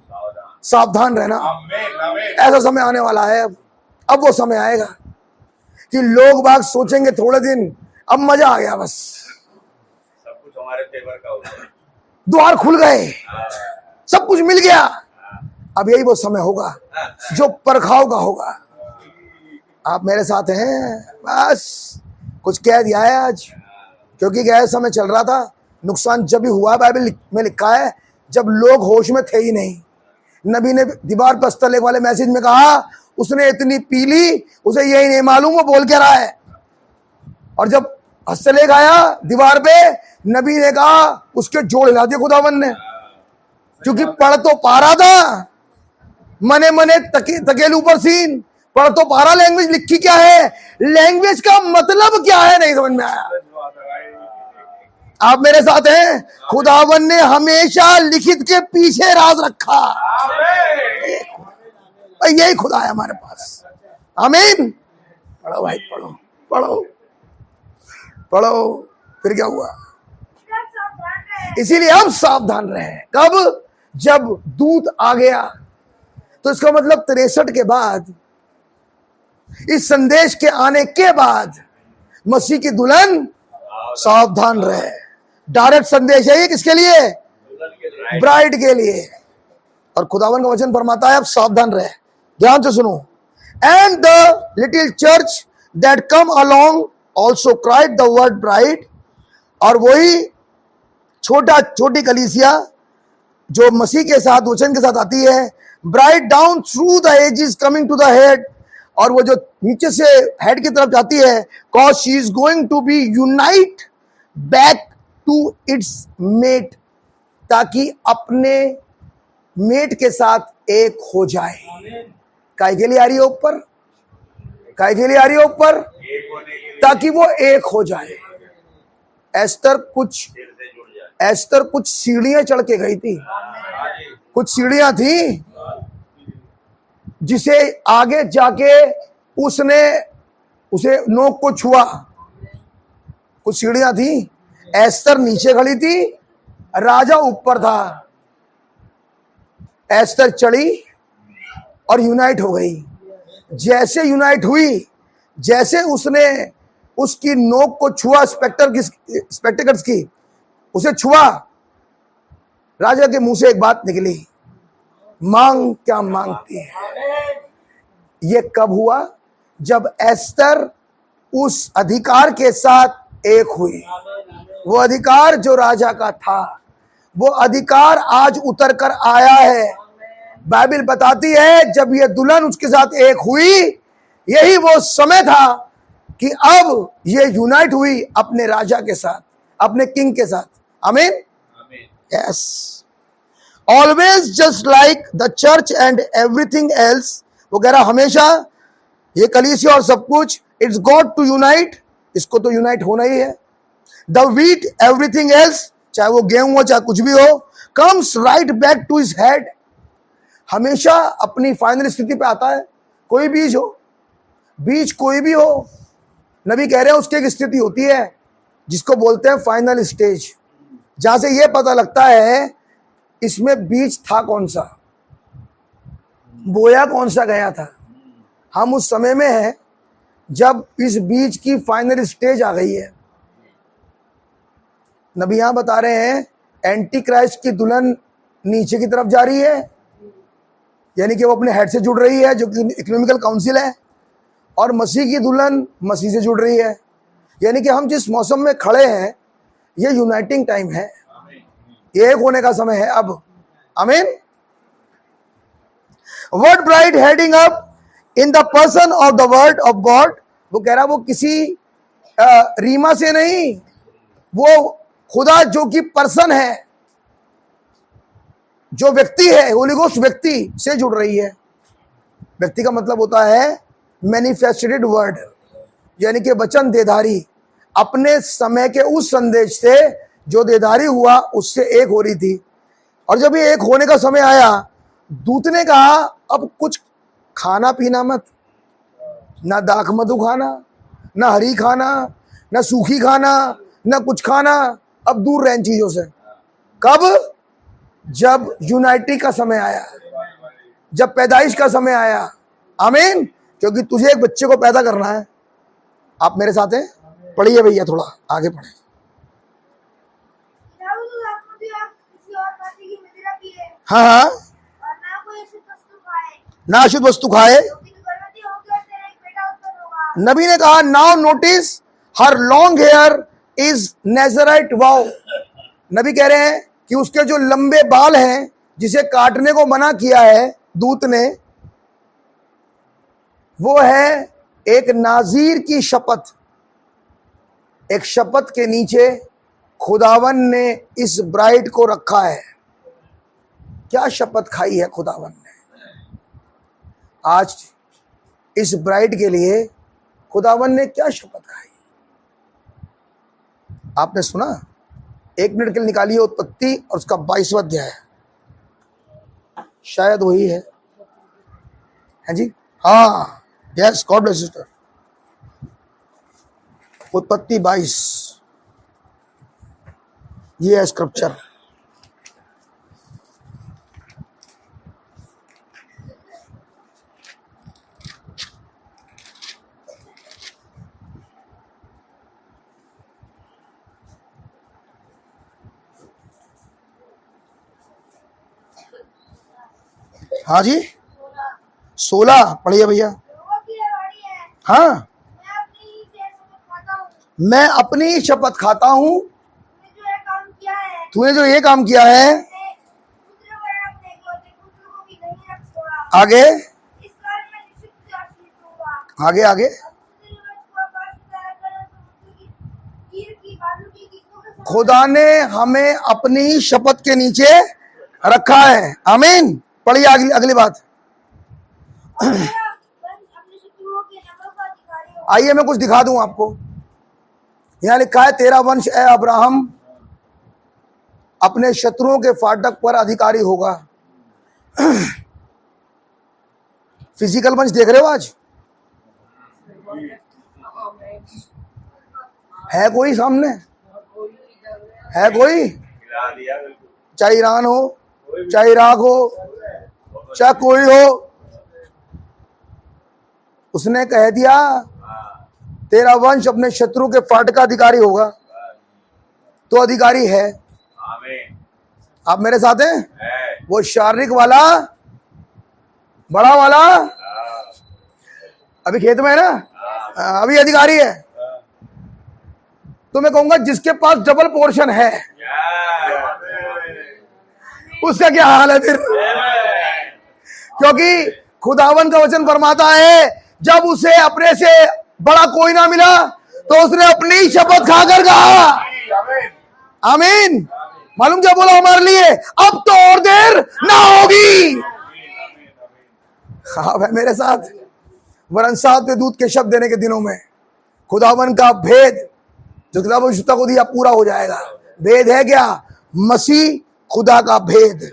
सावधान रहना। ऐसा समय आने वाला है, अब वो समय आएगा कि लोग बाग सोचेंगे थोड़े दिन, अब मजा आ गया, बस सब कुछ हमारे फेवर का होगा, द्वार खुल गए, सब कुछ मिल गया। अब यही वो समय होगा जो परखाव का होगा। आप मेरे साथ हैं, बस कुछ कह दिया है आज, क्योंकि क्या समय चल रहा था। नुकसान जब भी हुआ, बाइबल में लिखा है, जब लोग होश में थे ही नहीं। नबी ने दीवार पर हस्तलेख वाले मैसेज में कहा, उसने इतनी पी ली, उसे यही नहीं मालूम वो बोल क्या रहा है। और जब हस्तलेख आया दीवार पे, नबी ने कहा, उसके जोड़ हिला दिए खुदावन ने, क्योंकि पढ़ तो पा रहा था, मने मने तकेलू पर सीन, पढ़ तो पा रहा, लैंग्वेज लिखी क्या है, लैंग्वेज का मतलब क्या है नहीं समझ में आया। आप मेरे साथ हैं, खुदावन ने हमेशा लिखित के पीछे राज रखा। यही खुदा है हमारे पास। आमीन। पढ़ो भाई, पढ़ो पढ़ो पढ़ो। फिर क्या हुआ, इसीलिए अब सावधान रहे। कब, जब दूत आ गया, तो इसका मतलब 63 के बाद, इस संदेश के आने के बाद मसीह की दुल्हन सावधान रहे। डायरेक्ट संदेश है ये, किसके लिए, ब्राइड के लिए। और खुदावन का वचन फरमाता है, अब सावधान रहे। ध्यान से सुनो। And the little church that come along also cried the word bride. और वही छोटी कलीसिया जो मसीह के साथ, वचन के साथ आती है, bride down through the ages coming to the head. और वो जो नीचे से हेड की तरफ जाती है, cause she is going to be unite back to its mate, ताकि अपने मेट के साथ एक हो जाए। काय के लिए आ रही है ऊपर, काय के लिए आ रही है ऊपर, ताकि वो एक हो जाए। एस्तर कुछ सीढ़ियां चढ़ के गई थी, कुछ सीढ़ियां थी जिसे आगे जाके उसने उसे नोक को छुआ। कुछ सीढ़ियां थी, एस्तर नीचे खड़ी थी, राजा ऊपर था, एस्तर चढ़ी और यूनाइट हो गई। जैसे यूनाइट हुई, जैसे उसने उसकी नोक को छुआ, स्पेक्टेकल्स की उसे छुआ, राजा के मुंह से एक बात निकली, मांग क्या मांगती है। ये कब हुआ? जब एस्तर उस अधिकार के साथ एक हुई। वो अधिकार जो राजा का था, वो अधिकार आज उतर कर आया है। बाइबल बताती है जब ये दुल्हन उसके साथ एक हुई, यही वो समय था कि अब ये यूनाइट हुई अपने राजा के साथ, अपने किंग के साथ। आमीन। Yes, always just like the church and everything else. वो कह रहा हमेशा ये कलीसिया और सब कुछ, इट्स गॉड टू यूनाइट, इसको तो यूनाइट होना ही है। द वीट एवरीथिंग एल्स, चाहे वो गेहूं हो चाहे कुछ भी हो, comes right back to his head, हमेशा अपनी फाइनल स्थिति पे आता है। कोई बीज हो, बीज कोई भी हो, नबी कह रहे हैं उसकी एक स्थिति होती है जिसको बोलते हैं फाइनल स्टेज, जहां से यह पता लगता है इसमें बीज था कौन सा, बोया कौन सा गया था। हम उस समय में हैं जब इस बीज की फाइनल स्टेज आ गई है। नबी यहां बता रहे हैं एंटी क्राइस्ट की दुल्हन नीचे की तरफ जा रही है, यानी कि वो अपने हेड से जुड़ रही है जो कि इकोनॉमिकल काउंसिल है, और मसीह की दुल्हन मसीह से जुड़ रही है। यानी कि हम जिस मौसम में खड़े हैं ये यूनाइटिंग टाइम है, ये एक होने का समय है अब। आमीन। Word bride heading up in the person of the word of God. वो कह रहा वो किसी रीमा से नहीं, वो खुदा जो कि पर्सन है, जो व्यक्ति है, होली गोस्ट व्यक्ति से जुड़ रही है। व्यक्ति का मतलब होता है मैनिफेस्टेड वर्ड, यानी कि वचन देधारी, अपने समय के उस संदेश से जो देधारी हुआ उससे एक हो रही थी। और जब ये एक होने का समय आया, दूत ने कहा अब कुछ खाना पीना मत, ना दाख मधु खाना, ना हरी खाना, ना सूखी खाना, ना कुछ खाना, अब दूर रह इन चीजों से। कब? जब यूनाइटी का समय आया, जब पैदाइश का समय आया। आमीन। क्योंकि तुझे एक बच्चे को पैदा करना है। आप मेरे साथ हैं? पढ़िए भैया, थोड़ा आगे पढ़े। हाँ हाँ, ना अशुद्ध वस्तु खाए। नबी ने कहा now notice her long hair is Nazarite wow. नबी कह रहे हैं कि उसके जो लंबे बाल हैं जिसे काटने को मना किया है दूत ने, वो है एक नाजीर की शपथ। एक शपथ के नीचे खुदावन ने इस ब्राइड को रखा है। क्या शपथ खाई है खुदावन ने? आज इस ब्राइड के लिए खुदावन ने क्या शपथ खाई? आपने सुना? 1 मिनट के लिए निकालिए उत्पत्ति और उसका 22वां अध्याय, शायद वही है जी। हाँ, यस, गॉड ब्लेस सिस्टर। उत्पत्ति 22, ये है स्क्रिप्चर। हाँ जी, 16 पढ़िए भैया। हाँ, मैं अपनी शपथ खाता हूँ, तूने जो ये काम किया है, आगे आगे आगे। खुदा ने हमें अपनी शपथ के नीचे रखा है। आमीन। पढ़िए अगली बात। आइए मैं कुछ दिखा दूं आपको। यहां लिखा है तेरा वंश ए अब्राहम अपने शत्रुओं के फाटक पर अधिकारी होगा। फिजिकल वंश देख रहे हो आज? है कोई सामने? है कोई? बढ़ा दिया बिल्कुल। चाहे ईरान हो, चाहे इराक हो, चाहे कोई हो, उसने कह दिया तेरा वंश अपने शत्रु के फाटक का अधिकारी होगा, तो अधिकारी है। आमीन। आप मेरे साथ हैं? है। वो शारीरिक वाला, बड़ा वाला अभी खेत में है ना, अभी अधिकारी है। तो मैं कहूंगा जिसके पास डबल पोर्शन है उसका क्या हाल है फिर? क्योंकि खुदावन का वचन फरमाता है जब उसे अपने से बड़ा कोई ना मिला तो उसने अपनी शपथ खाकर कहा आमीन। मालूम क्या बोला हमारे लिए? अब तो और देर ना होगी। हाँ भाई मेरे साथ, वरन 7वें दूत के शब्द देने के दिनों में खुदावन का भेद जो किताब विशुद्धता को दिया पूरा हो जाएगा। भेद है क्या? मसीह खुदा का भेद।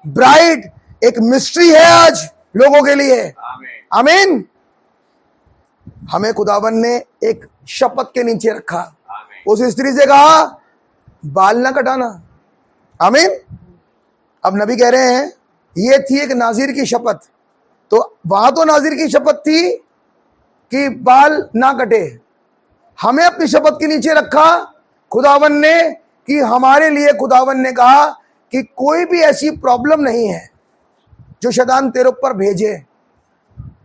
ब्राइड एक मिस्ट्री है आज लोगों के लिए। आमीन। हमें खुदावन ने एक शपथ के नीचे रखा। उस स्त्री से कहा बाल ना कटाना। आमीन। अब नबी कह रहे हैं ये थी एक नाजिर की शपथ, तो वहां तो नाजिर की शपथ थी कि बाल ना कटे, हमें अपनी शपथ के नीचे रखा खुदावन ने कि हमारे लिए खुदावन ने कहा कि कोई भी ऐसी प्रॉब्लम नहीं है जो शैतान तेरे ऊपर भेजे,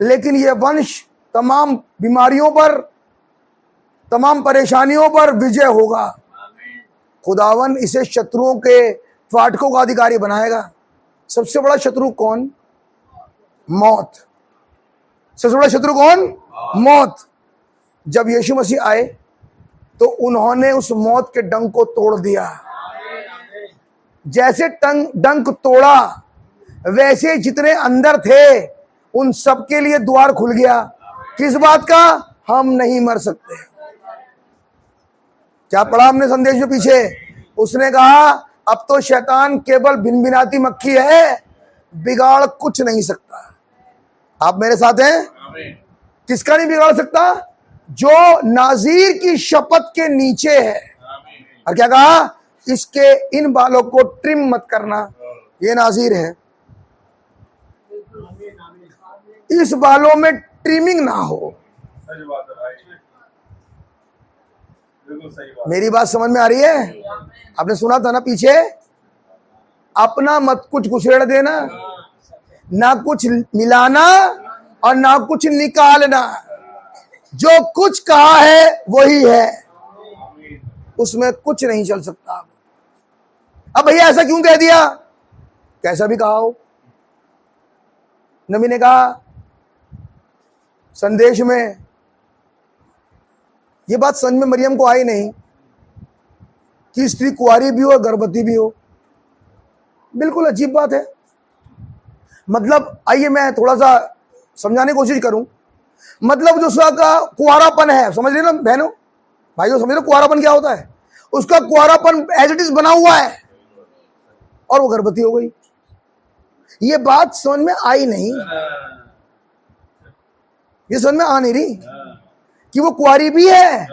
लेकिन ये वंश तमाम बीमारियों पर, तमाम परेशानियों पर विजय होगा। खुदावन इसे शत्रुओं के फाटकों का अधिकारी बनाएगा। सबसे बड़ा शत्रु कौन? मौत। सबसे बड़ा शत्रु कौन? मौत। जब यीशु मसीह आए तो उन्होंने उस मौत के डंक को तोड़ दिया। जैसे डंक तोड़ा वैसे जितने अंदर थे उन सब के लिए द्वार खुल गया। किस बात का? हम नहीं मर सकते। क्या पढ़ा हमने संदेश में पीछे? उसने कहा अब तो शैतान केवल भिनभिनाती मक्खी है, बिगाड़ कुछ नहीं सकता। आप मेरे साथ हैं? किसका नहीं बिगाड़ सकता? जो नाजीर की शपथ के नीचे है। और क्या कहा? इसके इन बालों को ट्रिम मत करना, ये नाजीर है। इस बालों में ट्रिमिंग ना हो। सही बात है भाई, बिल्कुल सही बात। मेरी बात समझ में आ रही है? आपने सुना था ना पीछे, अपना मत कुछ घुसेड़ देना, ना कुछ मिलाना और ना कुछ निकालना। जो कुछ कहा है वही है, उसमें कुछ नहीं चल सकता। अब भैया ऐसा क्यों कह दिया? कैसा भी कहा हो। नबी ने कहा संदेश में, ये बात समझ में मरियम को आई नहीं कि स्त्री कुंवारी भी हो और गर्भवती भी हो। बिल्कुल अजीब बात है। मतलब आइए मैं थोड़ा सा समझाने की कोशिश करूं। मतलब जो उसका कुंवारापन है, समझ रहे ना बहनों भाइयों, समझ रहे कुंवारापन क्या होता है? उसका कुंवारापन एज इट इज बना हुआ है और वो गर्भवती हो गई। ये बात समझ में आई नहीं, ये समझ में आ नहीं रही कि वो कुंवारी भी है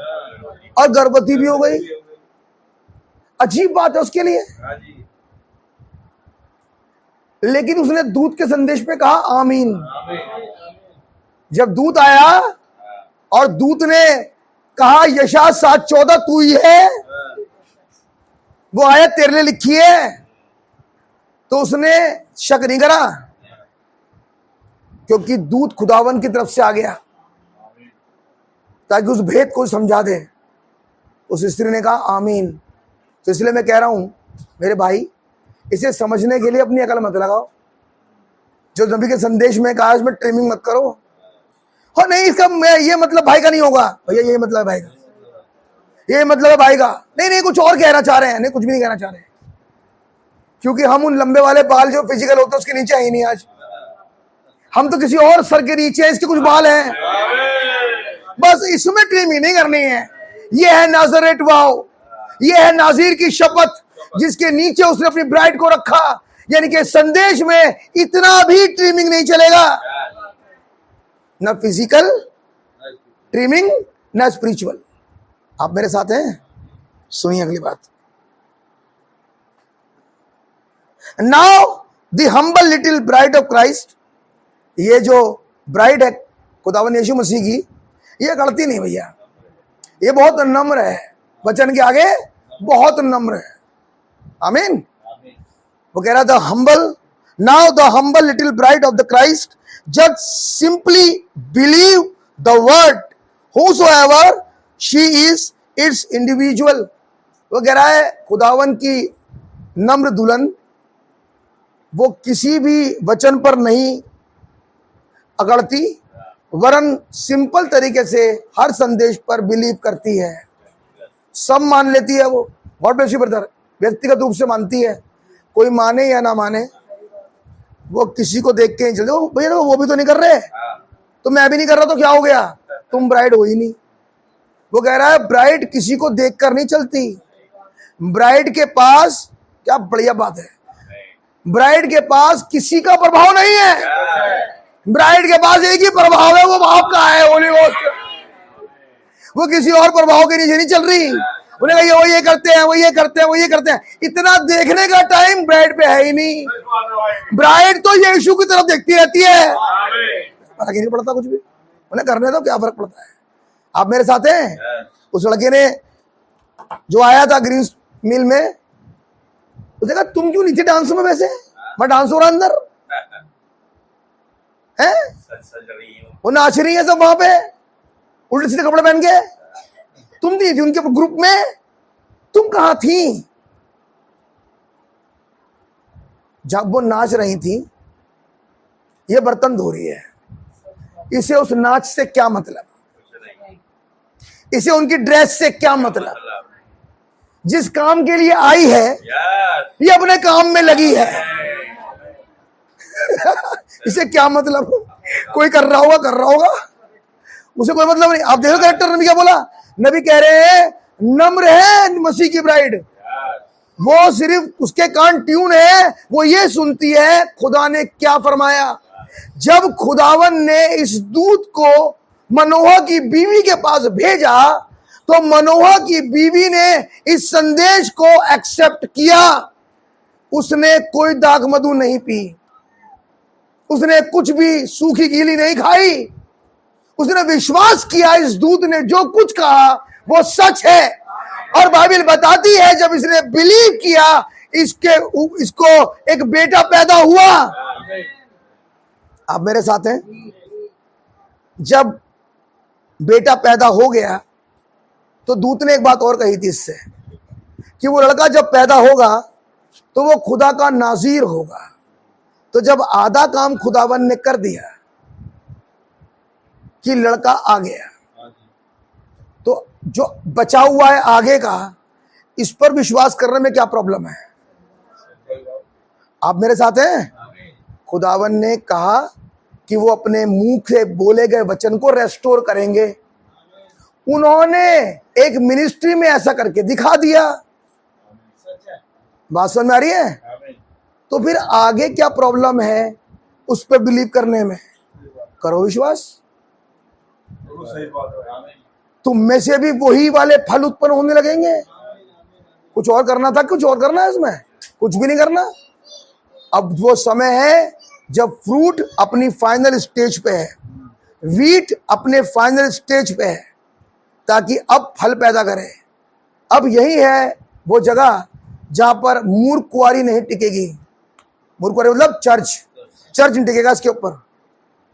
और गर्भवती भी हो गई। अजीब बात है उसके लिए। लेकिन उसने दूत के संदेश पे कहा आमीन। जब दूत आया और दूत ने कहा यशायाह 7:14 तू ही है, वो आयत तेरे लिए लिखी है, तो उसने शक नहीं करा क्योंकि दूत खुदावन की तरफ से आ गया ताकि उस भेद को समझा दे। उस स्त्री ने कहा आमीन। तो इसलिए मैं कह रहा हूं मेरे भाई, इसे समझने के लिए अपनी अकल मत लगाओ। जो नबी के संदेश में कहा उसमें ट्रिमिंग मत करो। हो नहीं इसका मैं ये मतलब भाई का नहीं होगा, भैया ये मतलब है भाई का, ये मतलब है भाई का, नहीं कुछ और कहना चाह रहे हैं। नहीं कुछ भी नहीं कहना चाह रहे, क्योंकि हम उन लंबे वाले बाल जो फिजिकल होते हैं उसके नीचे है ही नहीं। आज हम तो किसी और सर के नीचे है, इसके कुछ बाल हैं, बस इसमें ट्रिमिंग नहीं करनी है। ये है नाज़रेत वाव, ये है नाजीर की शपथ जिसके नीचे उसने अपनी ब्राइड को रखा। यानी कि संदेश में इतना भी ट्रिमिंग नहीं चलेगा, ना फिजिकल ट्रिमिंग ना स्पिरिचुअल। आप मेरे साथ हैं? सुनिए अगली बात। Now the humble little bride of Christ, ये जो ब्राइड है खुदावन यीशु मसीह की, ये गलती नहीं भैया, ये बहुत नम्र है, वचन के आगे बहुत नम्र है। आमीन। वो कह रहा था humble, now the humble little bride of the Christ just simply believe the word whosoever she is its individual। वो कह रहा है खुदावन की नम्र दुल्हन वो किसी भी वचन पर नहीं अगड़ती, वरन सिंपल तरीके से हर संदेश पर बिलीव करती है, सब मान लेती है वो। God bless you brother. व्यक्तिगत रूप से मानती है, कोई माने या ना माने, वो किसी को देख के नहीं चलते। भैया वो भी तो नहीं कर रहे, तो मैं भी नहीं कर रहा, तो क्या हो गया, तुम ब्राइड हो ही नहीं। वो कह रहा है ब्राइड किसी को देखकर नहीं चलती, ब्राइड के पास, क्या बढ़िया बात है, ब्राइड के पास किसी का प्रभाव नहीं है, ब्राइड के पास एक ही प्रभाव है, वो बाप का है, होली गोस्ट। वो किसी और प्रभाव के नीचे नहीं चल रही। उन्हें कहा वो ये करते हैं, वो ये करते हैं, वो ये करते हैं, इतना देखने का टाइम ब्राइड पे है ही नहीं। ब्राइड तो यीशु की तरफ देखती रहती है, फर्क ही नहीं पड़ता कुछ भी, उन्हें करने दो, क्या फर्क पड़ता है। आप मेरे साथ हैं। उस लड़के ने जो आया था ग्रीन मिल में, उसने कहा तुम क्यों नहीं थे डांस में, वैसे मैं डांस हो रहा अंदर है, वो नाच रही है सब वहां पे उल्टे सीधे कपड़े पहन के, तुम नहीं थी उनके ग्रुप में, तुम कहां थी जब वो नाच रही थी। ये बर्तन धो रही है, इसे उस नाच से क्या मतलब, इसे उनकी ड्रेस से क्या मतलब, जिस काम के लिए आई है ये अपने काम में लगी है इसे क्या मतलब, कोई कर रहा होगा उसे कोई मतलब नहीं। आप देखो कैरेक्टर नबी क्या बोला, नबी कह रहे हैं नम्र है मसीह की ब्राइड, वो सिर्फ उसके कान ट्यून है, वो ये सुनती है खुदा ने क्या फरमाया। जब खुदावन ने इस दूत को मनोहा की बीवी के पास भेजा तो मनोहा की बीवी ने इस संदेश को एक्सेप्ट किया, उसने कोई दाग मधु नहीं पी, उसने कुछ भी सूखी गीली नहीं खाई, उसने विश्वास किया इस दूत ने जो कुछ कहा वो सच है। और बाइबल बताती है जब इसने बिलीव किया इसको एक बेटा पैदा हुआ। आप मेरे साथ हैं। जब बेटा पैदा हो गया तो दूत ने एक बात और कही थी इससे, कि वो लड़का जब पैदा होगा तो वो खुदा का नाजीर होगा। तो जब आधा काम खुदावन ने कर दिया कि लड़का आ गया, तो जो बचा हुआ है आगे का, इस पर विश्वास करने में क्या प्रॉब्लम है। आप मेरे साथ हैं। खुदावन ने कहा कि वो अपने मुंह से बोले गए वचन को रेस्टोर करेंगे। उन्होंने एक मिनिस्ट्री में ऐसा करके दिखा दिया। बात समझ में आ रही है। तो फिर आगे क्या प्रॉब्लम है उस पर बिलीव करने में। करो विश्वास, तुम में से भी वही वाले फल उत्पन्न होने लगेंगे। कुछ और करना था, कुछ और करना है इसमें, कुछ भी नहीं करना। अब वो समय है जब फ्रूट अपनी फाइनल स्टेज पे है, वीट अपने फाइनल स्टेज पे है, ताकि अब फल पैदा करे। अब यही है वो जगह जहां पर मूर्ख कुंवारी नहीं टिकेगी। मूर्ख कुंवारी मतलब चर्च नहीं टिकेगा इसके ऊपर,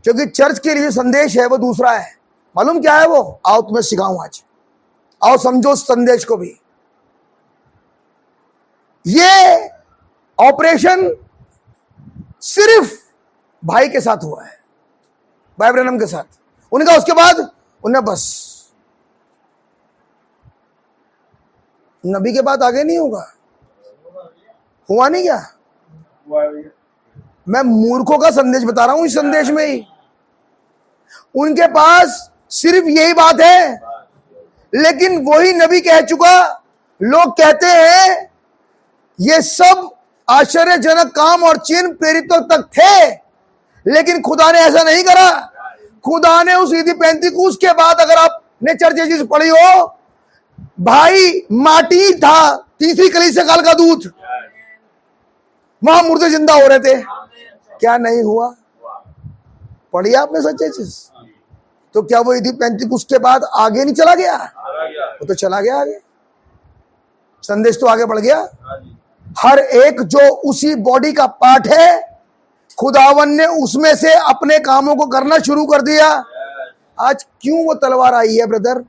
क्योंकि चर्च के लिए संदेश है वो दूसरा है। मालूम क्या है वो? आओ तुम्हें सिखाऊं आज, आओ समझो संदेश को भी। ये ऑपरेशन सिर्फ भाई के साथ हुआ है, भाई ब्रैनम के साथ। उनका उसके बाद उन्हें बस नबी के बाद आगे नहीं होगा। हुआ नहीं क्या? मैं मूर्खों का संदेश बता रहा हूं। इस संदेश में ही उनके पास सिर्फ यही बात है, लेकिन वही नबी कह चुका। लोग कहते हैं ये सब आश्चर्यजनक काम और चिन्ह प्रेरितों तक थे, लेकिन खुदा ने ऐसा नहीं करा। खुदा ने उस ईदी पेंतीकुस्त के बाद, अगर आपने चर्च पढ़ी हो, भाई माटी था, तीसरी कलीसिया काल का दूत। वहां मुर्दे जिंदा हो रहे थे, क्या नहीं हुआ? पढ़ी आपने सच्चे चीज? तो क्या वो यदि 35 के बाद आगे नहीं चला गया? वो तो चला गया आगे, संदेश तो आगे बढ़ गया। हर एक जो उसी बॉडी का पार्ट है, खुदावन ने उसमें से अपने कामों को करना शुरू कर दिया। आज क्यों वो तलवार आई है ब्रदर?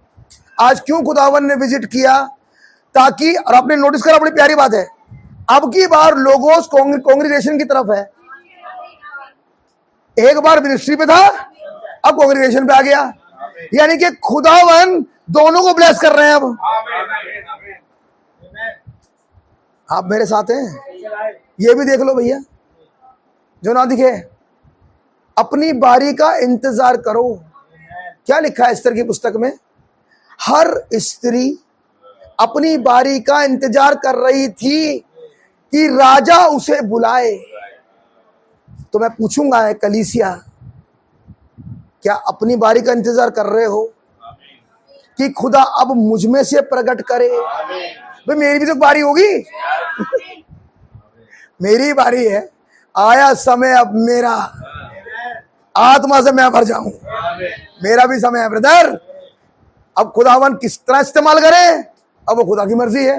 आज क्यों खुदावन ने विजिट किया? ताकि, और आपने नोटिस करा, बड़ी प्यारी बात है, अब की बार लोगोस कांग्रेगेशन की तरफ है। एक बार मिनिस्ट्री पे था, अब कांग्रेगेशन पे आ गया। यानी कि खुदावन दोनों को ब्लेस कर रहे हैं। अब आप मेरे साथ हैं? ये भी देख लो भैया, जो ना दिखे, अपनी बारी का इंतजार करो। क्या लिखा है एस्तर की पुस्तक में? हर स्त्री अपनी बारी का इंतजार कर रही थी कि राजा उसे बुलाए। तो मैं पूछूंगा है कलीसिया, क्या अपनी बारी का इंतजार कर रहे हो कि खुदा अब मुझ में से प्रकट करे? भाई मेरी भी तो बारी होगी। मेरी बारी है, आया समय अब मेरा, आत्मा से मैं भर जाऊं। मेरा भी समय है ब्रदर। अब खुदावन किस तरह इस्तेमाल करे, अब वो खुदा की मर्जी है।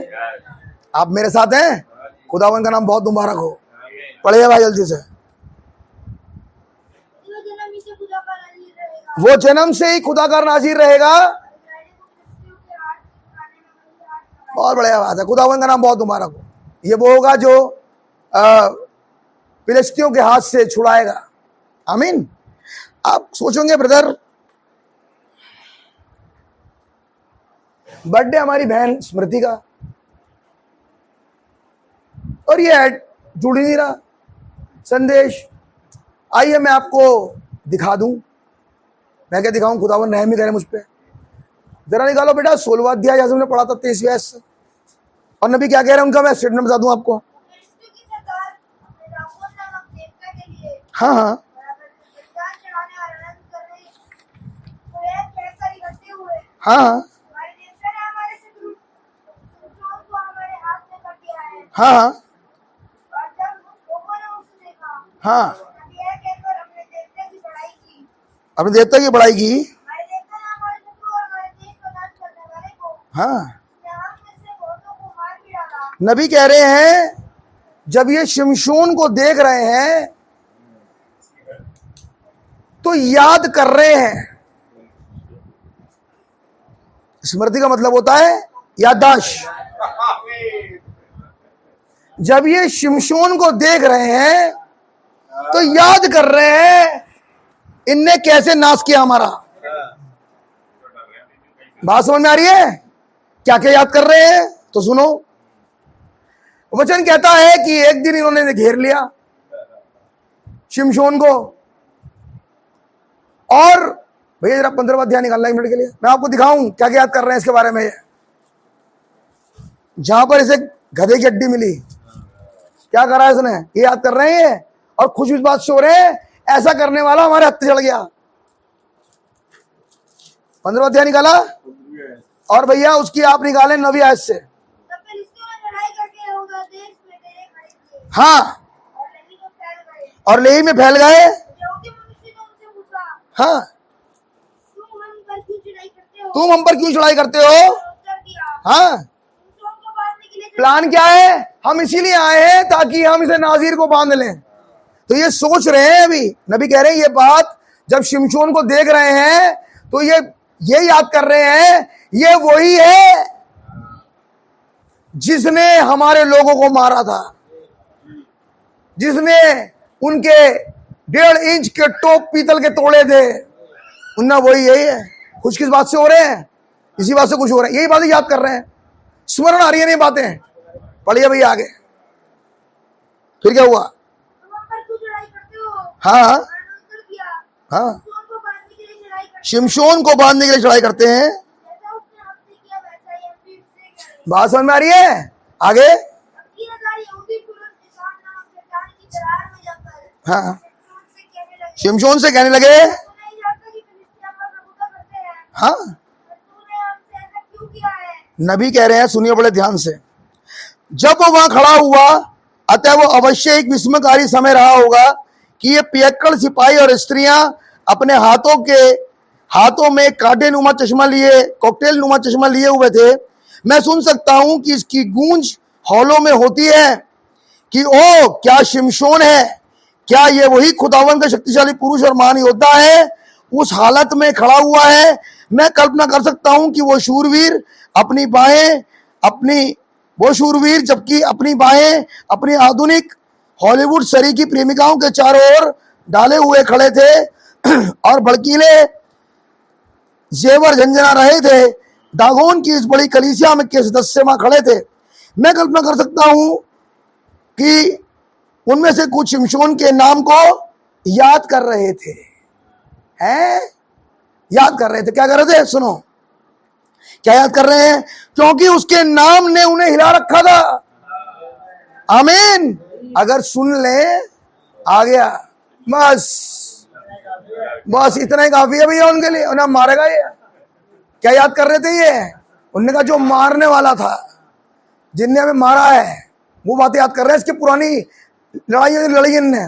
आप मेरे साथ हैं? खुदावन का नाम बहुत मुबारक हो। पढ़िए भाई जल्दी से। वो जन्म से ही खुदा का नाज़ीर रहेगा। बहुत बढ़िया बात है, खुदावन का नाम बहुत मुबारक हो। ये वो होगा जो फिलिस्तियों के हाथ से छुड़ाएगा। आमीन। आप सोचोगे ब्रदर, बर्थडे हमारी बहन स्मृति का, और ये ऐड जुड़ ही नहीं रहा संदेश। आइए मैं आपको दिखा दूं। मैं क्या दिखाऊं? खुदावन रहम ही करे मुझ पे। जरा निकालो बेटा 16वां अध्याय, जैसे हमने पढ़ा था 23वें आयत से। और नबी क्या कह रहे हैं उनका मैं स्टेटमेंट बता दूं आपको। हाँ हाँ हाँ हाँ हाँ हाँ, अपने देवता की बड़ाई की। हाँ, नबी कह रहे हैं जब ये शिमशोन को देख रहे हैं तो याद कर रहे हैं। स्मृति का मतलब होता है याददाश्त। जब ये शिमशोन को देख रहे हैं तो याद कर रहे हैं इनने कैसे नाश किया हमारा। बात समझ में आ रही है? क्या क्या याद कर रहे हैं? तो सुनो, वचन कहता है कि एक दिन इन्होंने घेर लिया शिमशोन को। और भैया जरा 15वां अध्याय निकालना 1 मिनट के लिए, मैं आपको दिखाऊं क्या क्या याद कर रहे हैं इसके बारे में। जहां पर इसे गधे की हड्डी मिली, क्या करा है इसने? ये याद कर रहे हैं और खुश इस बात से हो रहे हैं ऐसा करने वाला हमारे हत्थे चढ़ गया। 15वां अध्याय निकाला, और भैया उसकी आप निकालें 9वीं आयत से। हाँ, और लेही में फैल गए। हाँ, तुम हम पर क्यों चढ़ाई करते हो? हाँ, प्लान क्या है? हम इसीलिए आए हैं ताकि हम इसे नाजीर को बांध लें। तो ये सोच रहे हैं, अभी नबी कह रहे हैं ये बात जब शिमशोन को देख रहे हैं तो ये याद कर रहे हैं ये वही है जिसने हमारे लोगों को मारा था, जिसने उनके 1.5 इंच के टोप पीतल के तोड़े थे। उन्ना वही यही है। खुश किस बात से हो रहे हैं? इसी बात से खुश हो रहे हैं, यही बातें याद कर रहे हैं। स्मरण आ रही है नहीं बातें। पढ़िए भैया आगे, फिर क्या हुआ? हाँ हाँ, शिमशोन को बांधने के लिए चढ़ाई करते हैं। बात समझ में आ रही है? आगे हाँ, शिमशोन से कहने लगे हाँ, नबी कह रहे हैं, सुनिए बड़े ध्यान से। जब वो वहां खड़ा हुआ अतः वो अवश्य एक विस्मयकारी समय रहा होगा कि ये पियक्कड़ सिपाही और स्त्रियां अपने हाथों में कांटे नुमा चश्मा लिए, कॉकटेल नुमा चश्मा लिए हुए थे। मैं सुन सकता हूं कि इसकी गूंज हॉलों में होती है कि ओ क्या शिमशोन है, क्या ये वही खुदावन का शक्तिशाली पुरुष और महान योद्धा है, उस हालत में खड़ा हुआ है। मैं कल्पना कर सकता हूं कि वो शूरवीर जबकि अपनी बाहें अपनी आधुनिक हॉलीवुड सरी की प्रेमिकाओं के चारों ओर डाले हुए खड़े थे और भड़कीले जेवर झंझना रहे थे। दागोन की इस बड़ी कलीसिया में के सदस्य वहां खड़े थे। मैं कल्पना कर सकता हूं कि उनमें से कुछ शिमशोन के नाम को याद कर रहे थे। याद कर रहे थे। क्या कर रहे थे? सुनो, क्या याद कर रहे हैं? क्योंकि उसके नाम ने उन्हें हिला रखा था। आमीन। अगर सुन ले, आ गया, बस इतना ही काफी है भैया उनके लिए। उन्हें मारेगा ये। क्या याद कर रहे थे ये? उन्होंने कहा जो मारने वाला था, जिनने हमें मारा है, वो बातें याद कर रहे हैं। इसकी पुरानी लड़ाई इनने।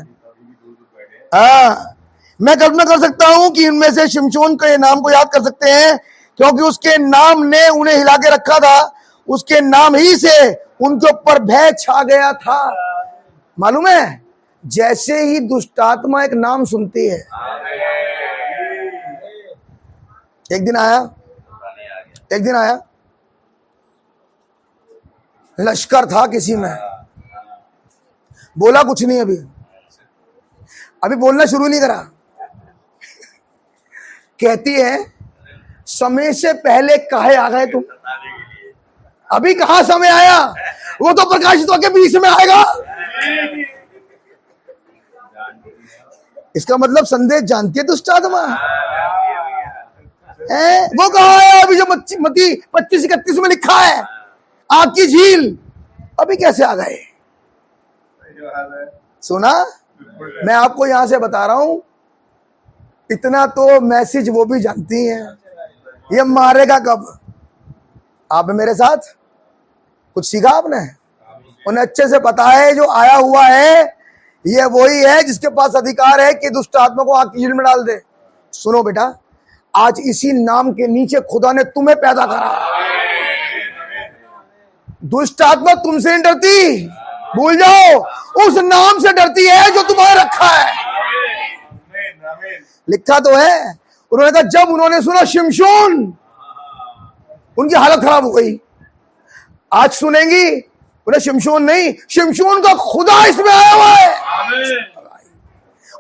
मैं कल्पना कर सकता हूं कि इनमें से शिमशोन के नाम को याद कर सकते हैं क्योंकि उसके नाम ने उन्हें हिला के रखा था। उसके नाम ही से उनके ऊपर भय छा गया था। मालूम है, जैसे ही दुष्टात्मा एक नाम सुनती है, एक दिन आया, लश्कर था किसी में, बोला कुछ नहीं, अभी बोलना शुरू नहीं करा। कहती है समय से पहले काहे आ गए तुम? अभी कहां समय आया? वो तो प्रकाशित होकर 20 में आएगा। इसका मतलब संदेश जानती है दुष्टात्मा है। वो कहा है अभी जो मत्ती 25-31 में लिखा है, आग की झील, अभी कैसे आ गए? सुना? मैं आपको यहां से बता रहा हूं, इतना तो मैसेज वो भी जानती हैं। ये मारेगा कब? आप मेरे साथ कुछ सीखा आपने? उन्हें अच्छे से पता है जो आया हुआ है ये वही है जिसके पास अधिकार है कि दुष्ट आत्मा को आग की झील में डाल दे। सुनो बेटा, आज इसी नाम के नीचे खुदा ने तुम्हें पैदा करा। दुष्ट आत्मा तुमसे नहीं डरती, भूल जाओ, उस नाम से डरती है जो तुम्हारे रखा है। लिखा तो है, उन्होंने कहा जब उन्होंने सुना शिमशोन, उनकी हालत खराब हो गई। आज सुनेंगी उन्हें शिमशोन नहीं, शिमशोन का खुदा इसमें आया हुआ है।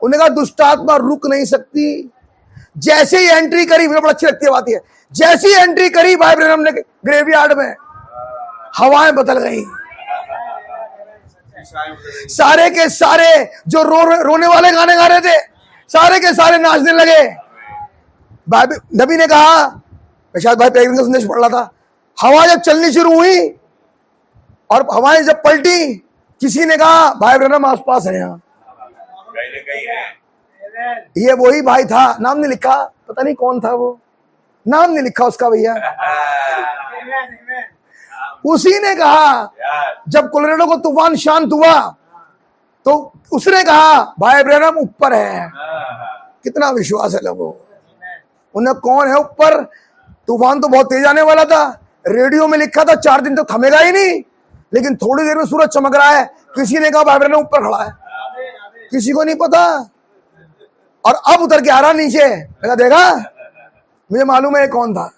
उन्होंने कहा दुष्ट आत्मा रुक नहीं सकती। जैसे ही एंट्री करी, मुझे बड़ा अच्छी लगती है बात है, जैसे ही एंट्री करी भाई ब्रैनम ने ग्रेवयार्ड में, हवाएं बदल गई। सारे के सारे जो रोने वाले गाने गा रहे थे, सारे के सारे नाचने लगे। नबी ने कहा, मैं शायद भाई पैगंबर का संदेश पढ़ रहा था, हवा जब चलनी शुरू हुई और हवाएं जब पलटी, किसी ने कहा भाई ब्रैनम आसपास है यहाँ। ये वही भाई था, नाम नहीं लिखा, पता नहीं कौन था वो, नाम नहीं लिखा उसका भैया। उसी ने कहा जब कोलोराडो को तूफान शांत हुआ तो उसने कहा भाई ब्रैनम ऊपर है। कितना विश्वास है लोगों। उन्हें कौन है ऊपर? तूफान तो बहुत तेज आने वाला था, रेडियो में लिखा था 4 दिन तक थमेगा ही नहीं, लेकिन थोड़ी देर में सूरज चमक रहा है। किसी ने कहा भाई ब्रैनम ऊपर खड़ा है, किसी को नहीं पता। और अब उतर के आ रहा नीचे, देखा, मुझे मालूम है कौन था।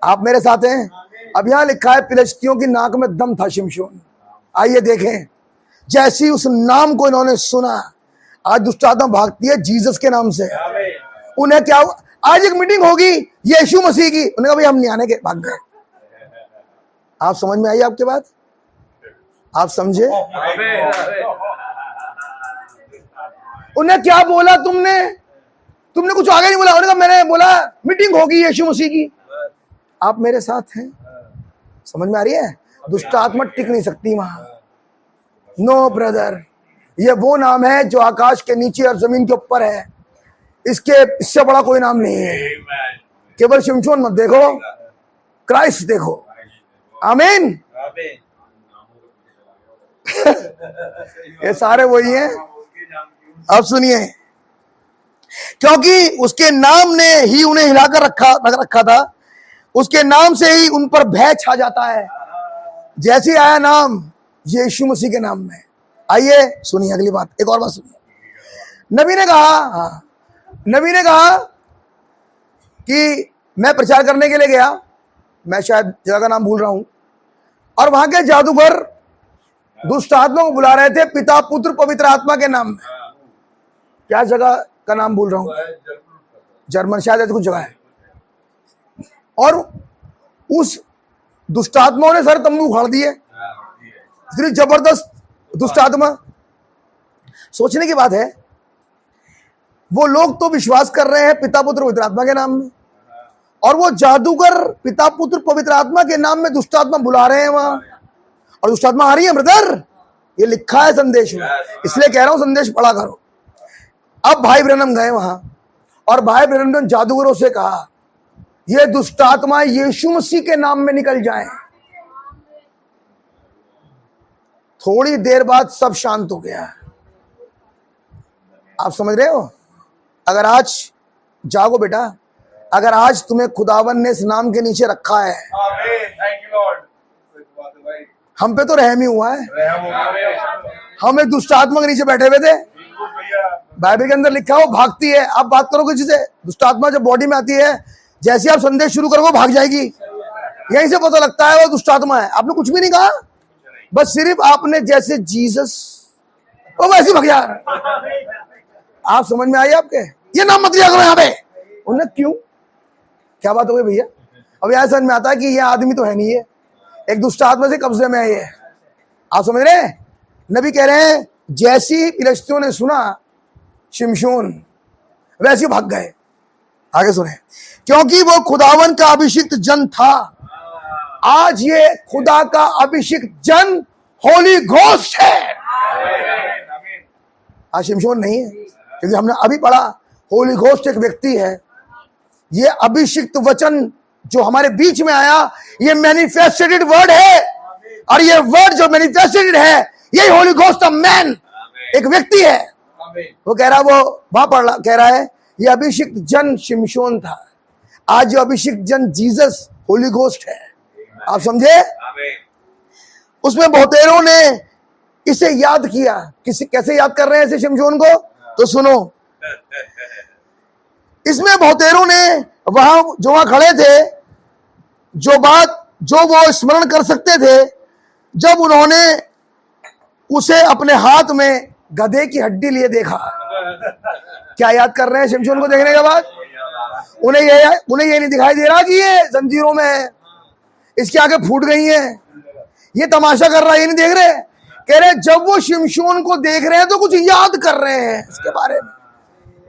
आप मेरे साथ हैं? अब यहां लिखा है फिलिस्तियों की नाक में दम था शिमशोन। आइए देखें, जैसी उस नाम को इन्होंने सुना, आज दुष्ट आत्मा भागती है जीसस के नाम से। उन्हें क्या, आज एक मीटिंग होगी यीशु मसीह की, उन्हें कहा भाई हम नहीं आने के, भाग गए। आप समझ में आई आपके बात? आप समझे? उन्हें क्या बोला तुमने कुछ आगे नहीं बोला। उन्होंने कहा मैंने बोला मीटिंग होगी यीशु मसीह की। आप मेरे साथ हैं? समझ में आ रही है? दुष्ट आत्मा टिक नहीं सकती वहां। नो ब्रदर, ये वो नाम है जो आकाश के नीचे और जमीन के ऊपर है। इससे बड़ा कोई नाम नहीं है। केवल शिमशोन मत देखो, क्राइस्ट देखो। आमीन। ये सारे वही हैं। अब सुनिए, क्योंकि उसके नाम ने ही उन्हें हिलाकर रखा था, उसके नाम से ही उन पर भय छा जाता है। जैसे आया नाम यीशु मसीह के नाम में। आइए सुनिए अगली बात, एक और बात सुनिए। नबी ने कहा कि मैं प्रचार करने के लिए गया, मैं शायद जगह का नाम भूल रहा हूं, और वहां के जादूगर दुष्ट आत्मा को बुला रहे थे पिता पुत्र पवित्र आत्मा के नाम में। क्या जगह का नाम भूल रहा हूं, जर्मन शायद ऐसी कुछ जगह है। और उस दुष्ट आत्माओं ने सारे तंबू उखाड़ दिए। इतनी जबरदस्त दुष्ट आत्मा। सोचने की बात है, वो लोग तो विश्वास कर रहे हैं पिता पुत्र पवित्र आत्मा के नाम में, और वो जादूगर पिता पुत्र पवित्र आत्मा के नाम में दुष्ट आत्मा बुला रहे हैं वहां, और दुष्ट आत्मा आ रही है। ब्रदर, ये लिखा है संदेश में, इसलिए कह रहा हूं संदेश पढ़ा करो। अब भाई ब्रैनम गए वहां, और भाई ब्रैनम ने जादूगरों से कहा ये दुष्ट आत्माएं यीशु मसीह के नाम में निकल जाएं। थोड़ी देर बाद सब शांत हो गया। आप समझ रहे हो? अगर आज जागो बेटा, अगर आज तुम्हें खुदावन ने इस नाम के नीचे रखा है, हम पे तो रहम ही हुआ है। हम एक दुष्ट आत्मा के नीचे बैठे हुए थे। बाइबल के अंदर लिखा हो भागती है। आप बात करोगे जिसे दुष्ट आत्मा जब बॉडी में आती है, जैसे आप संदेश शुरू करोगे भाग जाएगी। यहीं से पता लगता है वो दुष्ट आत्मा है। आपने कुछ भी नहीं कहा, बस सिर्फ आपने जैसे जीसस, वो वैसे भाग जा। आप समझ में आई आपके? ये नाम मत लिया करो यहाँ पे। उन्हें क्यों, क्या बात हो गई भैया? अब यह समझ में आता है कि ये आदमी तो है नहीं, है एक दुष्ट आत्मा से कब्जे में है ये। आप समझ रहे हैं? नबी कह रहे हैं जैसी फिलिस्तियों ने सुना शिमशोन, वैसे भाग गए। आगे सुने, क्योंकि वो खुदावन का अभिषिक्त जन था। आज ये खुदा का अभिषिक्त जन होली घोस्ट है। आज शिमशोन नहीं है, क्योंकि हमने अभी पढ़ा होली घोस्ट एक व्यक्ति है। ये अभिषिक्त वचन जो हमारे बीच में आया, ये मैनिफेस्टेड वर्ड है, और ये वर्ड जो मैनिफेस्टेड है, यही होली घोस्ट ऑफ मैन, एक व्यक्ति है। वो कह रहा, वो वहां पढ़ रहा, कह रहा है ये अभिषिक्त जन शिमशोन था। आज जो अभिषिक्त जन जीसस होली घोस्ट है। आप समझे? उसमें बहुतेरों ने इसे याद किया। कैसे याद कर रहे हैं इसे शिमशोन को? तो सुनो, इसमें बहुतेरों ने वहां खड़े थे, जो वो स्मरण कर सकते थे, जब उन्होंने उसे अपने हाथ में गधे की हड्डी लिए देखा। क्या याद कर रहे हैं शिमशोन को देखने के बाद? उन्हें ये नहीं दिखाई दे रहा कि ये जंजीरों में है, इसकी आंखें फूट गई हैं, ये तमाशा कर रहा है, ये नहीं देख रहे। कह रहे जब वो शिमशोन को देख रहे हैं तो कुछ याद कर रहे हैं इसके बारे में।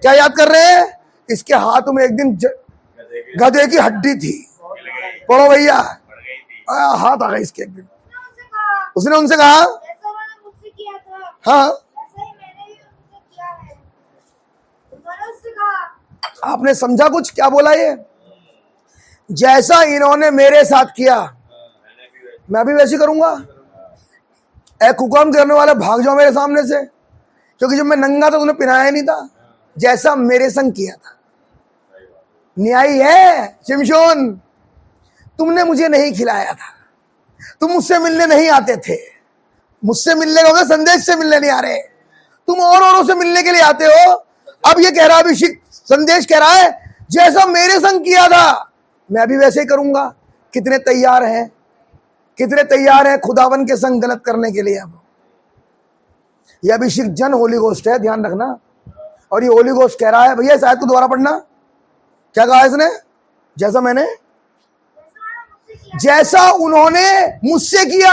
क्या याद कर रहे हैं? इसके हाथ में एक दिन गधे की हड्डी थी। पढ़ो भैया, हाथ आ गए इसके एक दिन। उसने उनसे कहा जैसा उन्होंने मुझसे किया था, हाँ, वैसा ही मैंने भी उनसे किया है। उन्होंने उससे कहा, आपने समझा कुछ? क्या बोला ये? जैसा इन्होंने मेरे साथ किया मैं भी वैसे करूंगा। एक हुक्म करने वाले भाग जाओ मेरे सामने से, क्योंकि जब मैं नंगा था उन्हें पिनाया नहीं था। जैसा मेरे संग किया था। न्यायी है शिमशोन, तुमने मुझे नहीं खिलाया था, तुम मुझसे मिलने नहीं आते थे। मुझसे मिलने का होगा, संदेश से मिलने नहीं आ रहे, तुम औरों से मिलने के लिए आते हो। अब ये कह रहा अभिषेक संदेश कह रहा है जैसा मेरे संग किया था मैं भी वैसे ही करूंगा। कितने तैयार हैं, कितने तैयार हैं खुदावन के संग गलत करने के लिए? अब ये अभिषेक जन होली घोस्ट है, ध्यान रखना। और ये होली घोस्ट कह रहा है, भैया शायद को दोबारा पढ़ना, क्या कहा इसने? जैसा उन्होंने मुझसे किया।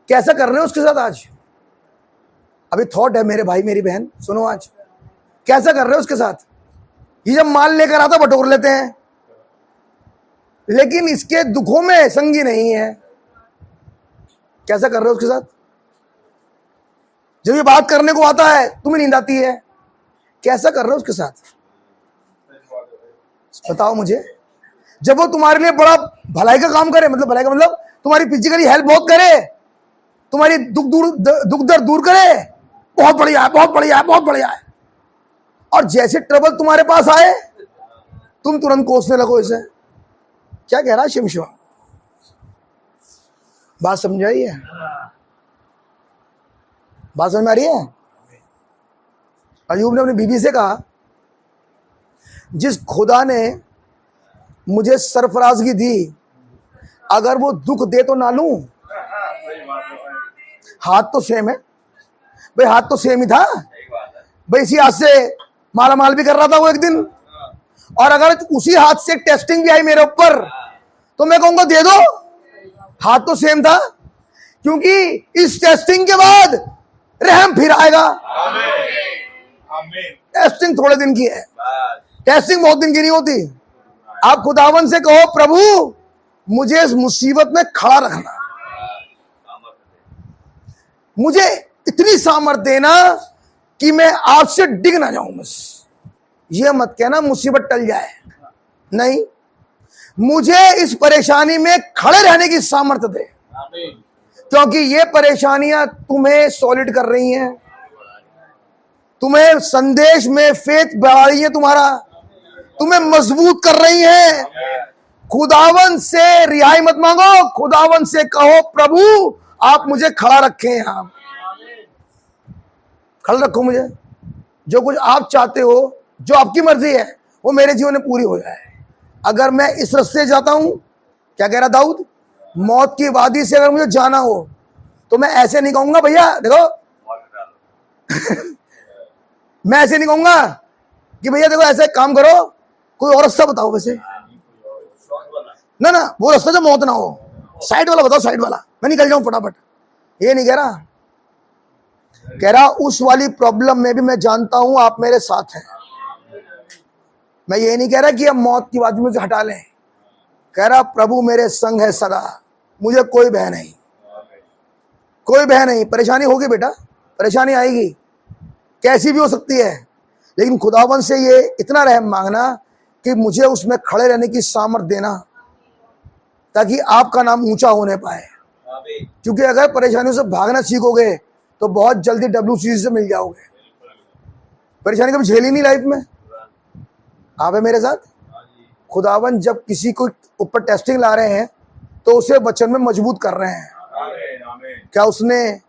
कैसा कर रहे हो उसके साथ आज? अभी थॉट है मेरे भाई मेरी बहन, सुनो आज कैसा कर रहे हो उसके साथ। ये जब माल लेकर आता बटोर लेते हैं, लेकिन इसके दुखों में संगी नहीं है। कैसा कर रहे हो उसके साथ? जब ये बात करने को आता है तुम्हें नींद आती है। कैसा कर रहे हो उसके साथ? बताओ मुझे। जब वो तुम्हारे लिए बड़ा भलाई का काम करे, मतलब भलाई का मतलब तुम्हारी फिजिकली हेल्प बहुत करे, तुम्हारी दुख दर्द दूर करे, बहुत बढ़िया है, बहुत बढ़िया है, बहुत बढ़िया है। और जैसे ट्रबल तुम्हारे पास आए तुम तुरंत कोसने लगो इसे। क्या कह रहा है शिमशोन? बात समझ आई है? बात समझ में आ रही है? अयूब ने अपनी बीवी से कहा, जिस खुदा ने मुझे सरफराजगी दी, अगर वो दुख दे तो ना लूं। सही बात है भाई। हाथ तो सेम है भाई, हाथ तो सेम ही था सही बात है। भाई। इसी हाथ से माला माल भी कर रहा था वो एक दिन, और अगर उसी हाथ से टेस्टिंग भी आई मेरे ऊपर तो मैं कहूंगा दे दो। हाथ तो सेम था, क्योंकि इस टेस्टिंग के बाद रहम फिर आएगा। आमीन। टेस्टिंग थोड़े दिन की है, बस। टेस्टिंग बहुत दिन की नहीं होती। आप खुदावन से कहो, प्रभु मुझे इस मुसीबत में खड़ा रखना, मुझे इतनी सामर्थ देना कि मैं आपसे डिग ना जाऊं। बस ये मत कहना मुसीबत टल जाए, नहीं, मुझे इस परेशानी में खड़े रहने की सामर्थ दे, आमीन। क्योंकि ये परेशानियां तुम्हें सॉलिड कर रही हैं, तुम्हें संदेश में फेथ बढ़ा रही है, तुम्हें मजबूत कर रही हैं। खुदावन से रिहाई मत मांगो, खुदावन से कहो, प्रभु आप मुझे खड़ा रखें, आप खड़ा रखो मुझे। जो कुछ आप चाहते हो, जो आपकी मर्जी है, वो मेरे जीवन में पूरी हो जाए। अगर मैं इस रास्ते जाता हूं, क्या कह रहा दाऊद, मौत की वादी से अगर मुझे जाना हो तो मैं ऐसे नहीं कहूंगा, भैया देखो मैं ऐसे नहीं कहूंगा कि भैया देखो ऐसे काम करो, कोई और रास्ता बताओ। वैसे ना ना, वो रास्ता जो मौत ना हो, साइड वाला बताओ, साइड वाला, मैं निकल जाऊं फटाफट। ये नहीं कह रहा, कह रहा उस वाली प्रॉब्लम में भी मैं जानता हूं आप मेरे साथ हैं। मैं ये नहीं कह रहा कि अब मौत की वादी मुझे हटा लें, कह रहा प्रभु मेरे संग है सदा, मुझे कोई भय नहीं, कोई भय नहीं। परेशानी होगी बेटा, परेशानी आएगी, कैसी भी हो सकती है, लेकिन खुदावन से ये इतना रहम मांगना कि मुझे उसमें खड़े रहने की सामर्थ देना, ताकि आपका नाम ऊंचा होने पाए। क्योंकि अगर परेशानियों से भागना सीखोगे तो बहुत जल्दी WCC से मिल जाओगे। परेशानी कभी झेली नहीं लाइफ में, आप है मेरे साथ। खुदावन जब किसी को ऊपर टेस्टिंग ला रहे हैं तो उसे वचन में मजबूत कर रहे हैं। क्या उसने,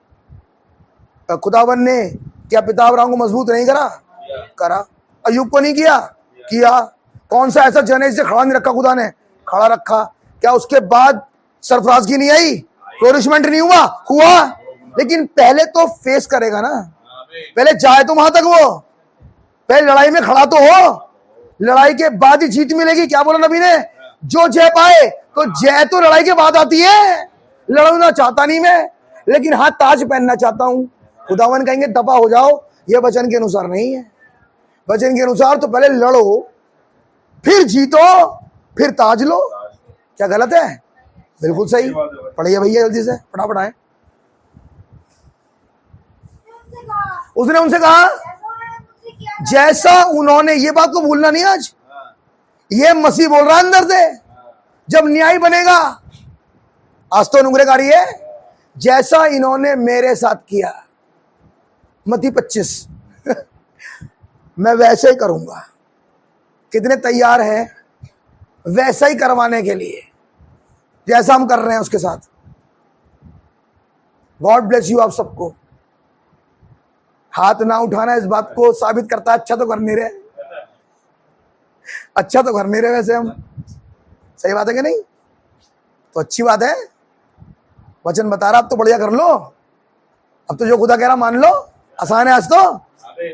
खुदावन ने क्या पिता अब्राहम को मजबूत नहीं करा? अयूब को नहीं किया? कौन सा ऐसा जनेश से खड़ा नहीं रखा खुदा ने? खड़ा रखा। क्या उसके बाद सरफराजगी नहीं आई, फ्लोरिशमेंट नहीं हुआ? लेकिन पहले तो फेस करेगा ना, पहले जाए तो वहां तक, वो पहले लड़ाई में खड़ा तो हो, लड़ाई के बाद ही जीत मिलेगी। क्या बोला नबी ने, जो जय पाए, तो जय तो लड़ाई के बाद आती है। लड़ना चाहता नहीं मैं, लेकिन हाँ ताज पहनना चाहता हूं। खुदावन कहेंगे दफा हो जाओ, ये वचन के अनुसार नहीं है। वचन के अनुसार तो पहले लड़ो, फिर जीतो, फिर ताज लो। क्या गलत है? बिल्कुल सही। पढ़िए भैया जल्दी से, फटाफट आए। उसने उनसे कहा, जैसा उन्होंने, ये बात को भूलना नहीं आज, ये मसीह बोल रहा है अंदर से, जब न्याय बनेगा। आज तो अनुग्रहकारी है, जैसा इन्होंने मेरे साथ किया, मत्ती 25 मैं वैसे ही करूंगा। कितने तैयार हैं वैसा ही करवाने के लिए, जैसा हम कर रहे हैं उसके साथ। गॉड ब्लेस यू आप सबको। हाथ ना उठाना इस बात को साबित करता है, अच्छा तो कर नहीं रहे, अच्छा तो कर नहीं रहे वैसे हम। सही बात है कि नहीं? तो अच्छी बात है, वचन बता रहा, अब तो बढ़िया कर लो। अब तो जो खुदा कह रहा मान लो, आसान है आज तो।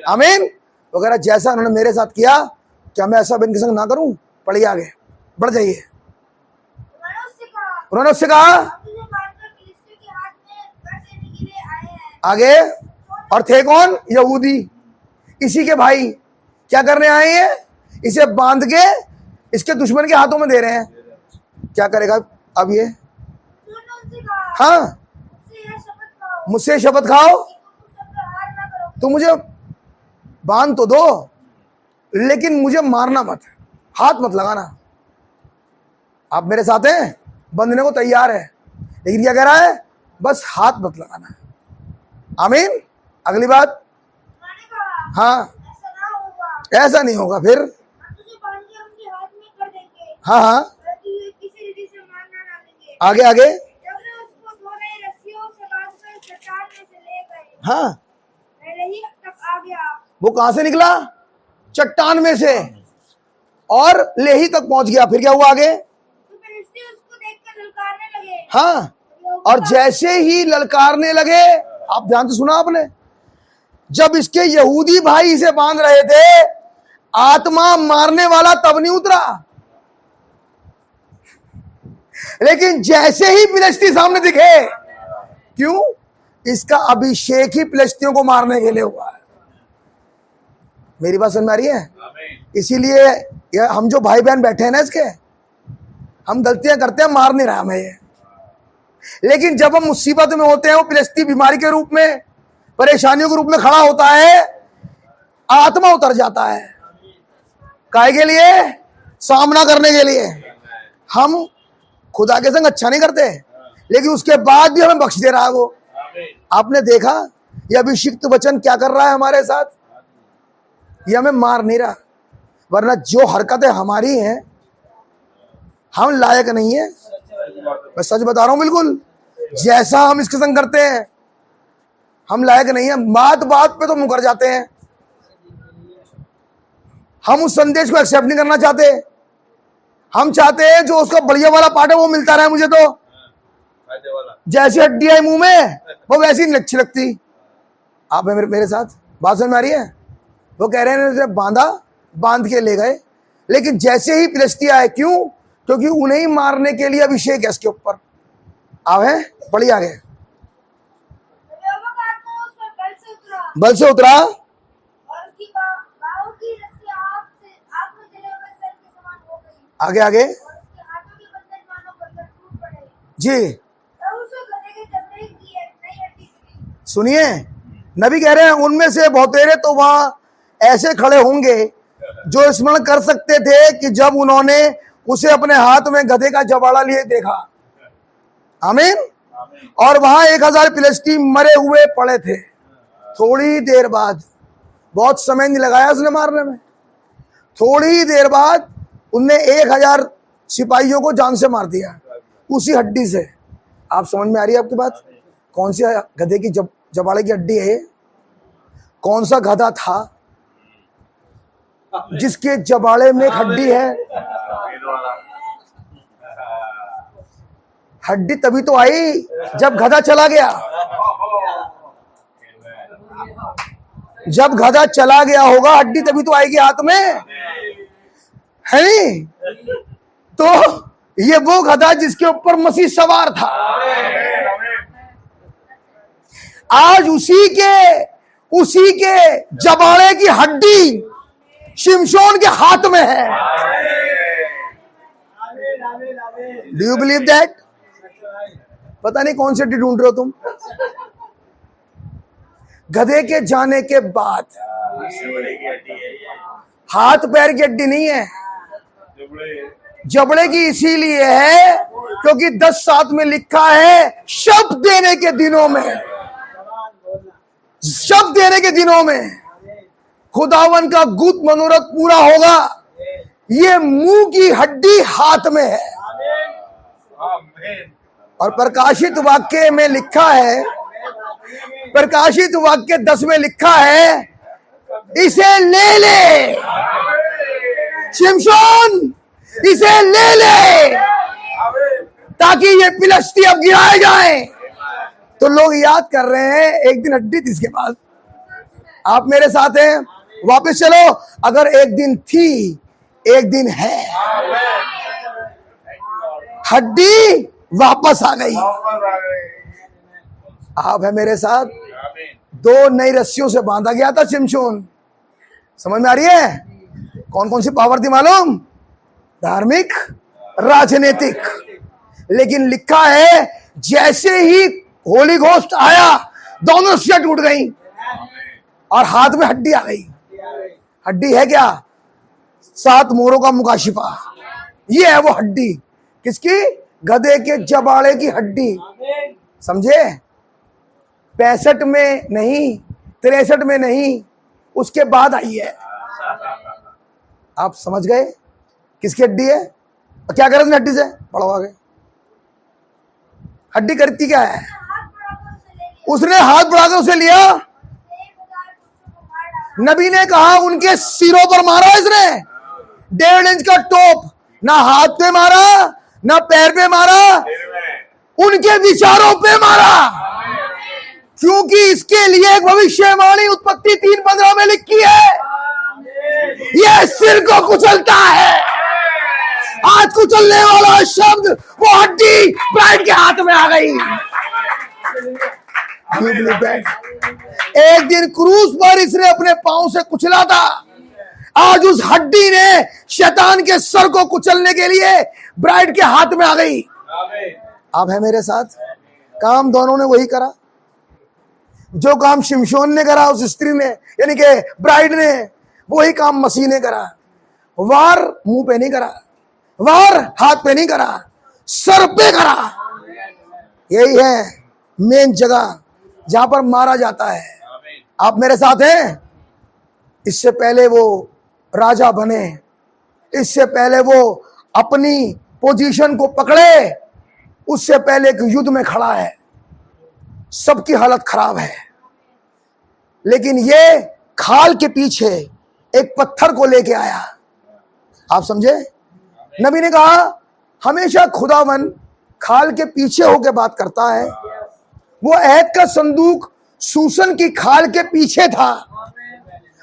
आमीन। वगैरह जैसा उन्होंने मेरे साथ किया, क्या मैं ऐसा इनके संग ना करूं? पढ़िए आगे, बढ़ जाइए। उन्होंने उससे कहा आगे, और थे कौन? यहूदी, इसी के भाई। क्या करने आए हैं? इसे बांध के इसके दुश्मन के हाथों में दे रहे हैं। क्या करेगा अब ये? हाँ, मुझसे शपथ खाओ, तो मुझे बांध तो दो, लेकिन मुझे मारना मत, हाथ मत लगाना। आप मेरे साथ हैं, बंधने को तैयार है, लेकिन क्या कह रहा है? बस हाथ मत लगाना। आमीन। अगली बात, मैंने कहा हाँ ऐसा ना होगा, ऐसा नहीं होगा। फिर हम तुझे बांध के उनके हाथ में कर देंगे, हाँ हाँ, ताकि किसी रीति से मार ना डालेंगे। आगे आगे, जब वे उसको दो नई रस्सियों से बांधकर चट्टान में से ले गए, हाँ मैं लेही तक आ गया। वो कहां से निकला? चट्टान में से, और लेही तक पहुंच गया। फिर क्या हुआ आगे? तो फिलिस्ती उसको देखकर ललकारने लगे। हाँ, और जैसे ही ललकारने लगे, आप ध्यान से सुना आपने, जब इसके यहूदी भाई इसे बांध रहे थे, आत्मा मारने वाला तब नहीं उतरा, लेकिन जैसे ही फिलिस्ती सामने दिखे, क्यों? इसका अभिषेक ही फिलिस्तियों को मारने के लिए हुआ है। मेरी बात समझ में आ रही है? इसीलिए ये हम जो भाई बहन बैठे हैं ना, इसके हम गलतियां करते हैं, मार नहीं रहा हमें ये, लेकिन जब हम मुसीबत में होते हैं, वो फिलिस्ती बीमारी के रूप में, परेशानियों के रूप में खड़ा होता है, आत्मा उतर जाता है। काहे के लिए? सामना करने के लिए। हम खुदा के संग अच्छा नहीं करते, लेकिन उसके बाद भी हमें बख्श दे रहा है वो। आपने देखा ये अभिषिक्त वचन क्या कर रहा है हमारे साथ? ये हमें मार नहीं रहा, वरना जो हरकतें हमारी हैं, हम लायक नहीं है। मैं सच बता रहा हूं, बिल्कुल जैसा हम इसके संग करते हैं, हम लायक नहीं है। बात बात पे तो मुकर जाते हैं, हम उस संदेश को एक्सेप्ट नहीं करना चाहते। हम चाहते हैं जो उसका बढ़िया वाला पार्ट है वो मिलता रहे मुझे, तो जैसी हड्डी है मुंह में वो वैसी नहीं अच्छी लगती। आप मेरे साथ बात समझ में आ रही है? वो कह रहे हैं उसे बांधा, बांध के ले गए, लेकिन जैसे ही फिलिस्ती आए, क्यों? क्योंकि उन्हें ही मारने के लिए अभिषेक है इसके ऊपर। आप है पढ़िए आगे। यहोवा का आत्मा उस पर बल से उतरा, और उसकी बाहों की रस्सियां आग में जले हुए सल के समान हो गई, आगे आगे और उसके हाथों के बंधन मानो बनकर टूट पड़े। जी। तब उसको गधे के चमड़े की एक नई हड्डी मिली। सुनिए, नबी कह रहे हैं उनमें से बहुतेरे तो वहां ऐसे खड़े होंगे जो स्मरण कर सकते थे कि जब उन्होंने उसे अपने हाथ में गधे का जबाड़ा लिए देखा। आमीन। और वहां 1000 फिलिस्ती मरे हुए पड़े थे। थोड़ी देर बाद, बहुत समय नहीं लगाया उसने मारने में, थोड़ी देर बाद उनने 1000 सिपाहियों को जान से मार दिया उसी हड्डी से। आप समझ में आ रही है आपकी बात? कौन सी गधे की जबाड़े की हड्डी है? कौन सा गधा था जिसके जबाड़े में एक हड्डी है? हड्डी तभी तो आई जब गधा चला गया। जब गधा चला गया होगा, हड्डी तभी तो आएगी हाथ में, है नहीं? तो ये वो गधा जिसके ऊपर मसीह सवार था, आज उसी के जबाड़े की हड्डी शिमशोन के हाथ में है। Do you believe that? पता नहीं कौन सी हड्डी ढूंढ रहे हो तुम। गधे के जाने के बाद हाथ पैर की हड्डी नहीं है, जबड़े की इसीलिए है क्योंकि 10:7 में लिखा है, शब्द देने के दिनों में, शब्द देने के दिनों में खुदावन का गुप्त मनोरथ पूरा होगा। ये मुंह की हड्डी हाथ में है। और प्रकाशित वाक्य में लिखा है, प्रकाशित वाक्य 10 में लिखा है, इसे ले ले शिमशोन, इसे ले ले, ताकि ये फिलिस्ती अब गिराए जाएं। तो लोग याद कर रहे हैं एक दिन हड्डी थी इसके पास। आप मेरे साथ हैं? वापस चलो। अगर एक दिन थी, एक दिन है, हड्डी वापस आ गई। आप है मेरे साथ? 2 नई रस्सियों से बांधा गया था शिमशोन। समझ में आ रही है? कौन कौन सी पावर थी मालूम? धार्मिक, राजनीतिक। लेकिन लिखा है जैसे ही होली घोस्ट आया, दोनों रस्सियां टूट गई और हाथ में हड्डी आ गई। हड्डी है क्या? 7 मोरों का मुकाशिफा। ये है वो हड्डी। किसकी? गधे के जबाड़े की हड्डी। समझे? 65 में नहीं, 63 में नहीं, उसके बाद आई है। आप समझ गए किसकी हड्डी है? क्या कर हड्डी से? पढ़ो आगे। हड्डी करती क्या है? उसने हाथ बढ़ाकर उसे लिया। 1000 पुरुषों को मार डाला। नबी ने कहा उनके सिरों पर मारा इसने 1.5 इंच का टोप, ना हाथ पे मारा ना पैर पे मारा, उनके विचारों पे मारा। क्योंकि इसके लिए एक भविष्यवाणी उत्पत्ति 3:15 में लिखी है, यह सिर को कुचलता है। आज कुचलने वाला शब्द, वो हड्डी ब्राइड के हाथ में आ गई। एक दिन क्रूस पर इसने अपने पांव से कुचला था, आज उस हड्डी ने शैतान के सर को कुचलने के लिए ब्राइड के हाथ में आ गई। आप है मेरे साथ? काम दोनों ने वही करा जो काम शिमशोन ने करा, उस स्त्री ने यानी कि ब्राइड ने, वही काम मसीह ने करा। वार मुंह पे नहीं करा, वार हाथ पे नहीं करा, सर पे करा। यही है मेन जगह जहां पर मारा जाता है। आप मेरे साथ हैं? इससे पहले वो राजा बने, इससे पहले वो अपनी पोजीशन को पकड़े, उससे पहले एक युद्ध में खड़ा है। सबकी हालत खराब है, लेकिन ये खाल के पीछे एक पत्थर को लेके आया। आप समझे? नबी ने कहा हमेशा खुदावन खाल के पीछे होकर बात करता है। वो अहद का संदूक सूसन की खाल के पीछे था।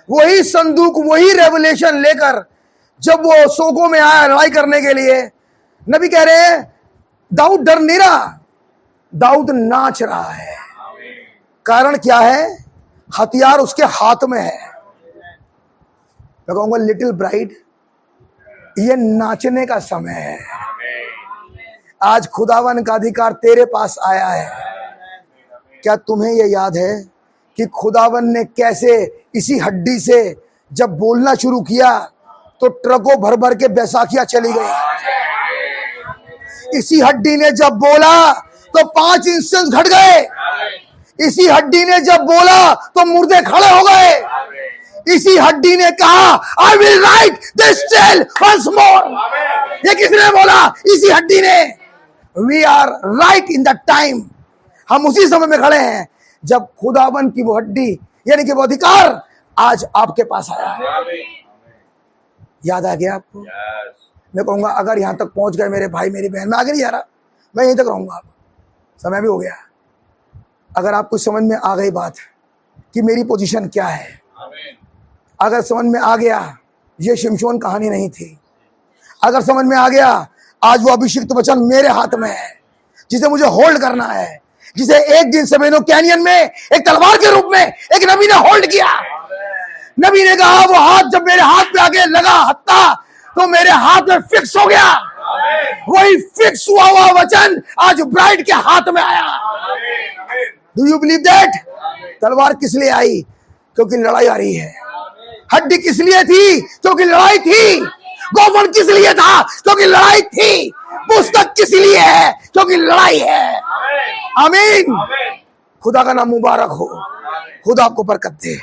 वही संदूक, वही रेवलेशन लेकर जब वो सोगों में आया लड़ाई करने के लिए, नबी कह रहे हैं दाऊद डर नहीं रहा, दाऊद नाच रहा है। कारण क्या है? हथियार उसके हाथ में है। मैं कहूंगा लिटिल ब्राइड, ये नाचने का समय है। आज खुदावन का अधिकार तेरे पास आया है। क्या तुम्हें यह याद है कि खुदावन ने कैसे इसी हड्डी से जब बोलना शुरू किया तो ट्रकों भर भर के बैसाखियां चली गई। इसी हड्डी ने जब बोला तो 5 इंस्टेंस घट गए। इसी हड्डी ने जब बोला तो मुर्दे खड़े हो गए। इसी हड्डी ने कहा I will write this tale once more. ये किसने बोला? इसी हड्डी ने। We are right in the time. हम उसी समय में खड़े हैं जब खुदावन की वो हड्डी यानी कि वो अधिकार आज आपके पास आया है। याद आ गया आपको? मैं कहूंगा अगर यहां तक पहुंच गए मेरे भाई मेरी बहन, मैं आगे नहीं जा रहा, मैं यहीं तक रहूंगा। समय भी हो गया। अगर आपको समझ में आ गई बात कि मेरी पोजीशन क्या है, अगर समझ में आ गया ये शिमशोन कहानी नहीं थी, अगर समझ में आ गया आज वो अभिषिक्त वचन मेरे हाथ में है जिसे मुझे होल्ड करना है, जिसे एक दिन सवेनो कैनियन में एक तलवार के रूप में एक नबी ने होल्ड किया। नबी ने कहा वो हाथ जब मेरे हाथ पे आके लगा हत्ता तो मेरे हाथ में फिक्स हो गया। वही फिक्स हुआ हुआ वचन आज ब्राइड के हाथ में आया। Do you believe that? तलवार किस लिए आई? क्योंकि लड़ाई आ रही है। हड्डी किस लिए थी? क्योंकि लड़ाई थी। गोफन किस लिए था? क्योंकि लड़ाई थी। पुस्तक किस लिए है? क्योंकि लड़ाई है। आमीन। खुदा का नाम मुबारक हो। खुदा आपको बरकत दे।